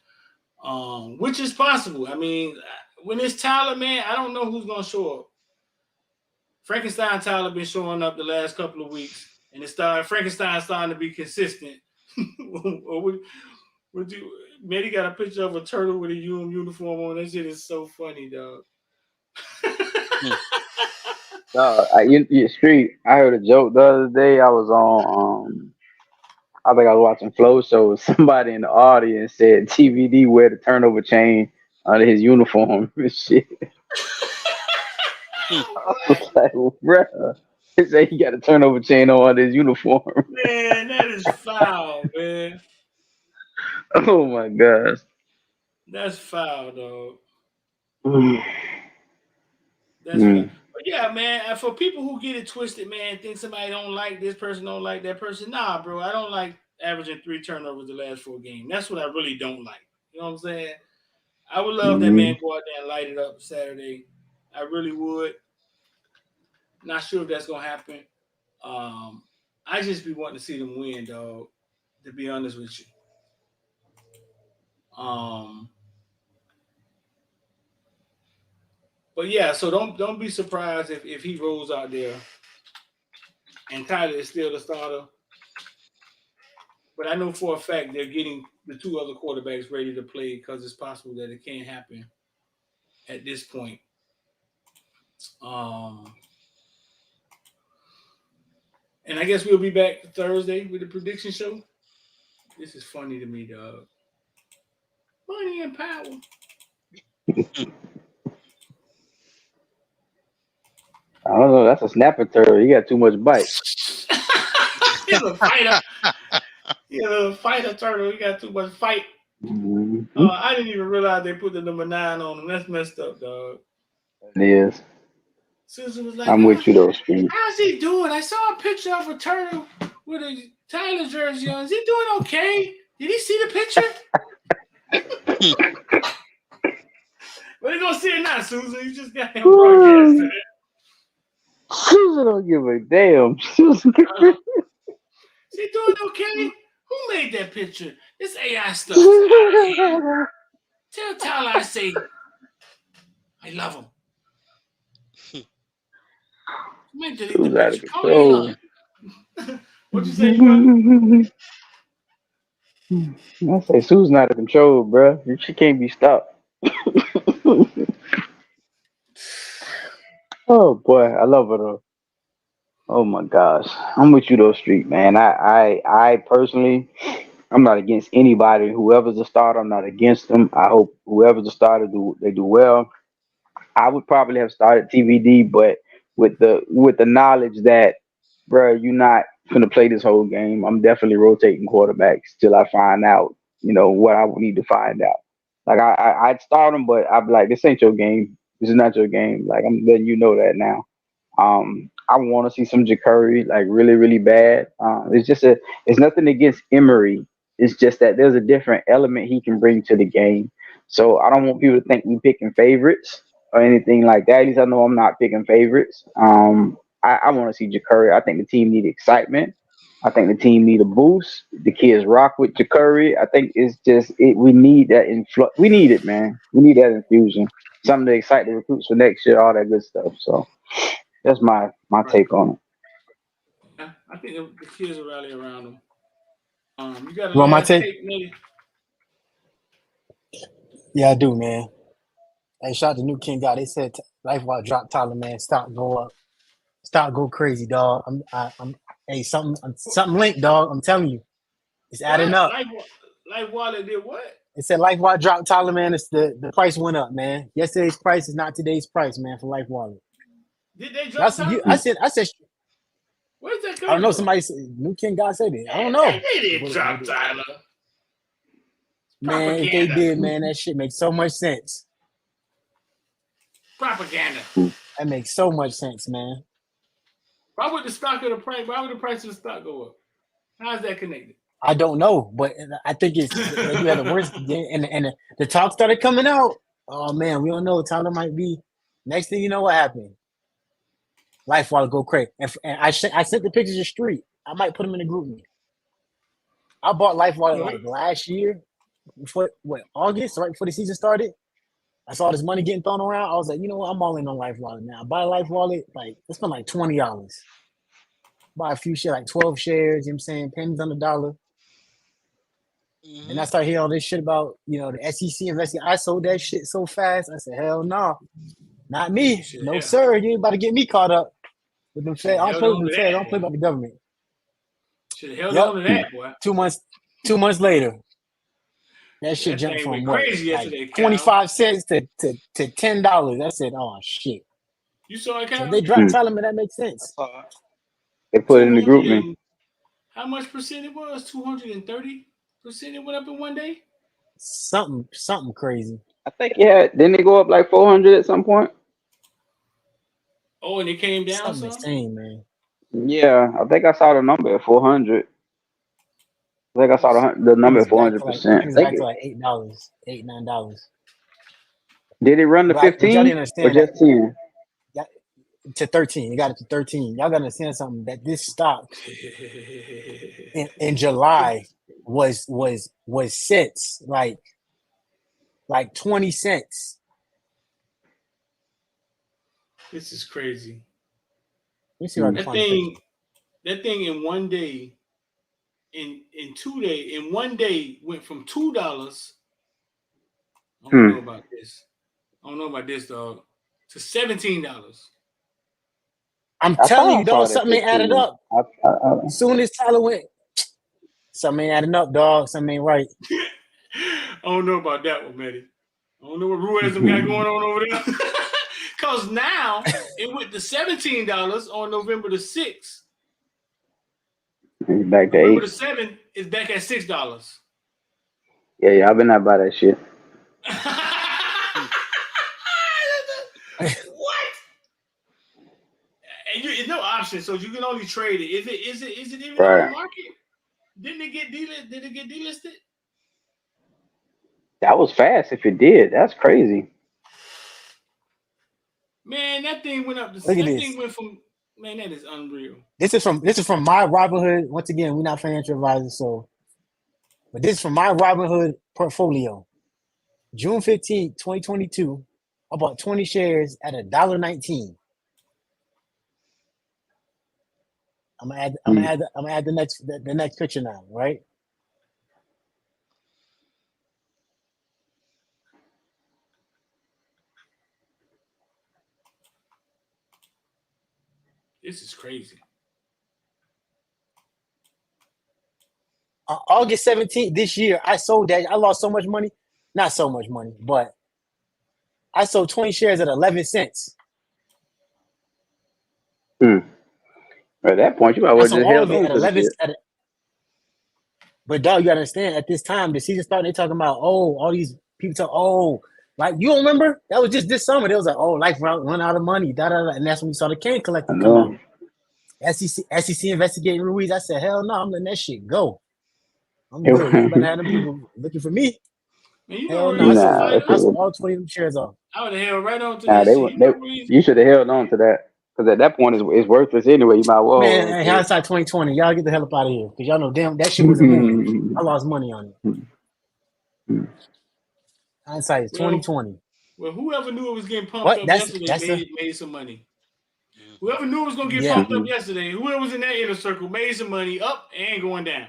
Which is possible. I mean, when it's Tyler, man, I don't know who's gonna show up. Frankenstein Tyler been showing up the last couple of weeks, and Frankenstein's starting to be consistent. Manny got a picture of a turtle with a uniform on. That shit is so funny, dog. Street. I heard a joke the other day. I was on. I think I was watching Flow Show. Somebody in the audience said TVD wear the turnover chain under his uniform and shit. I was like, bruh. He said he got a turnover chain on under his uniform. Man, that is foul, man. Oh my gosh. That's foul, dog. Mm. That's foul. But yeah, man, for people who get it twisted, man, think somebody don't like this person, don't like that person. Nah, bro, I don't like averaging 3 turnovers the last 4 games. That's what I really don't like. You know what I'm saying? I would love that man go out there and light it up Saturday. I really would. Not sure if that's gonna happen. I just be wanting to see them win, dog. To be honest with you. But yeah, so don't be surprised if he rolls out there and Tyler is still the starter. But I know for a fact they're getting the 2 other quarterbacks ready to play because it's possible that it can't happen at this point. And I guess we'll be back Thursday with the prediction show. This is funny to me, dog. Money and power. I don't know. That's a snapper turtle. He got too much bite. He's a fighter. He's a fighter turtle. He got too much fight. Mm-hmm. I didn't even realize they put the number 9 on him. That's messed up, dog. It is. Susan was like, I'm with you, though, Steve. How's he doing? I saw a picture of a turtle with a Tyler jersey on. Is he doing okay? Did he see the picture? Well, you gonna see it now, Susan. You just got him broadcasting it. Susan don't give a damn. Susan. Is he doing okay? Who made that picture? This AI stuff. Tell Tyler I say I love him. Man, delete the picture. Call me on. What'd you say, brother? I say Susan out of control, bro. She can't be stopped. Oh boy, I love her though. Oh my gosh, I'm with you though, Street man. I personally, I'm not against anybody. Whoever's a starter, I'm not against them. I hope whoever's a starter they do well. I would probably have started TVD, but with the knowledge that, bro, you're not gonna play this whole game. I'm definitely rotating quarterbacks till I find out, what I would need to find out. Like I'd start them, but I'd be like, this ain't your game. This is not your game. Like I'm letting you know that now. I want to see some Ja'Cory like really, really bad. It's nothing against Emery. It's just that there's a different element he can bring to the game. So I don't want people to think we picking favorites or anything like that. At least I know I'm not picking favorites. I want to see Ja'Cory. I think the team need excitement. I think the team need a boost. The kids rock with Ja'Cory. I think it's just we need that influx. We need it, man. We need that infusion. Something to excite the recruits for next year, all that good stuff. So that's my take on it. Yeah, I think the kids will rally around them. You got Want my last take? tape, maybe? Yeah, I do, man. Hey, shout out to New King God. They said life while drop Tyler, man. Stock go up. Stock go crazy, dog. Hey, something linked, dog. I'm telling you. It's adding up. Life Wallet did what? It said Life Wallet drop Tyler, man. It's the price went up, man. Yesterday's price is not today's price, man, for Life Wallet. Did they drop Tyler? I said Where's that going? I don't know. Somebody said New King God said it. I don't know. They didn't drop Tyler. Man, if they did, man, that shit makes so much sense. Propaganda. That makes so much sense, man. Why would the stock of the price? Why would the price of the stock go up? How is that connected? I don't know, but I think it's they do have the worst. And the talk started coming out. Oh man, we don't know. Tyler might be. Next thing you know, what happened? Life Wallet go crazy. And I sent the pictures of Street. I might put them in the group me. I bought Life Wallet like last year, before August, right before the season started. I saw this money getting thrown around. I was like, you know what? I'm all in on Life Wallet now. I buy a Life Wallet, like it's been like $20. Buy a few shares, like 12 shares. You know what I'm saying? Pennies on the dollar. And I started hearing all this shit about, the SEC investigation. I sold that shit so fast. I said, hell no, not me. No, sir. You ain't about to get me caught up with them Fed. I don't play with them Fed. I don't play about the government. Should have held on to that, boy. 2 months later, that shit jumped from crazy yesterday, 25 cents to $10. I said, oh shit. You saw it, Cal? So they dropped Tyler, that makes sense. They put it in the group me. How much percent it was? 230%. It went up in one day. Something crazy. I think didn't it go up like 400 at some point? Oh, and it came down. Something insane, man. Yeah, I think I saw the number at 400. I think I saw the number at 400%. It's back to like $8, $9. Did it run to 15 or just 10? To 13. You got it to 13. Y'all got to understand something, that this stock in July was cents, like 20 cents. This is crazy. Let me see what that thing in one day, in 2 days, in one day went from $2. I don't know about this. I don't know about this, dog. To $17. I'm telling you, dog, something ain't added up. As soon as Tyler went, something ain't adding up, dog. Something ain't right. I don't know about that one, Matty. I don't know what Ruism got going on over there. Because now it went to $17 on November the 6th. It's back to November 8. the 7th is back at $6. Yeah, I've been not buy that shit. What? And it's no option, so you can only trade it. Is it even on the market? Didn't it get delisted? Did it get delisted? That was fast. If it did, that's crazy. Man, that thing went up. Thing went from. Man, that is unreal. This is from my Robinhood. Once again, we're not financial advisors, but this is from my Robinhood portfolio. June 15th, 2022. I bought 20 shares at $1.19. I'm gonna add the next picture now, right? This is crazy. August 17th this year, I sold that. I lost so much money. Not so much money, but I sold 20 shares at 11 cents. At that point, you might well just held on to 11 cents. But dog, you gotta understand, at this time, the season started, they talking about, all these people talk, like, you don't remember? That was just this summer. They was like, Life run out of money, and that's when we saw the Kane collector come out. SEC investigating Ruiz. I said, hell no, I'm letting that shit go. I'm good. You better have them people looking for me. Man, hell no. I sold all 20 of them shares off. I would have held right on to that shit. You should have held on to that. Because at that point, it's worthless anyway. You might well. Man, hindsight 2020. Y'all get the hell up out of here. Because y'all know, damn, that shit was a movie. I lost money on it. Hindsight is 2020. Well, whoever knew it was getting pumped up yesterday made some money. Whoever knew it was going to get pumped up yesterday, whoever was in that inner circle made some money up and going down.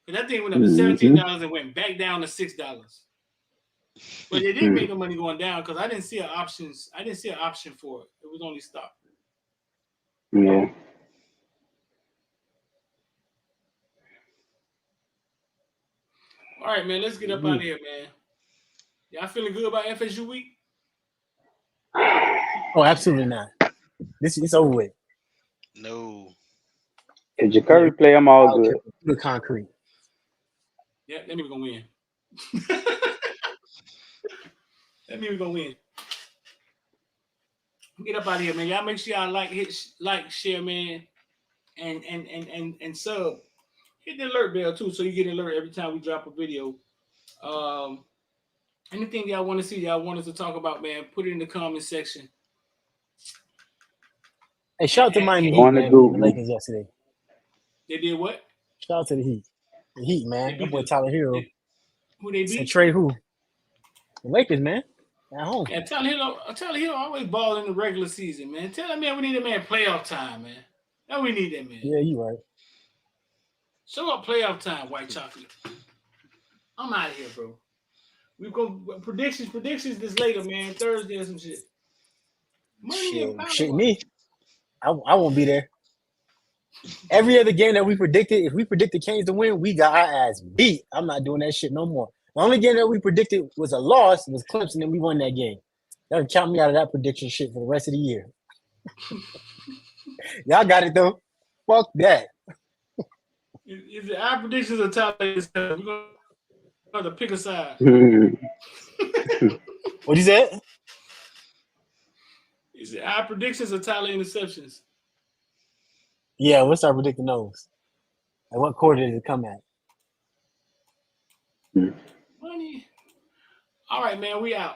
And that thing went up to $17 and went back down to $6. But it didn't make no money going down because I didn't see an option. I didn't see an option for it. It was only stock. Yeah. All right, man. Let's get up out of here, man. Y'all feeling good about FSU week? Oh, absolutely not. It's over with. No. If Jacoby play, I'm all good. Good concrete. Yeah, that means we're gonna win. That means we're gonna win. Get up out of here, man. Y'all make sure y'all like, share, man, and sub. Hit the alert bell too, so you get an alert every time we drop a video. Anything y'all want to see, y'all want us to talk about, man, put it in the comment section. Hey, shout out to Miami Heat, On the man. Beating the Google. Lakers yesterday. They did what? Shout out to the Heat. The Heat, man. They That beat boy the- Tyler Hero. Who they Said beat? Trey who? The Lakers, man. At home. Yeah, Tyler Hill always ball in the regular season, man. Tell that man we need that man playoff time, man. Now we need that man. Yeah, you right. Show up playoff time, white chocolate. I'm out of here, bro. We go predictions this later, man. Thursday or some shit. Money and power. Shit me. I won't be there. Every other game that we predicted, if we predicted Canes to win, we got our ass beat. I'm not doing that shit no more. The only game that we predicted was a loss was Clemson, and we won that game. That would count me out of that prediction shit for the rest of the year. Y'all got it though. Fuck that. Is it our predictions or Tyler? We're going to pick a side. What you said? Is it our predictions or Tyler interceptions? Yeah, we'll start predicting those. And what quarter did it come at? Money. All right, man. We out.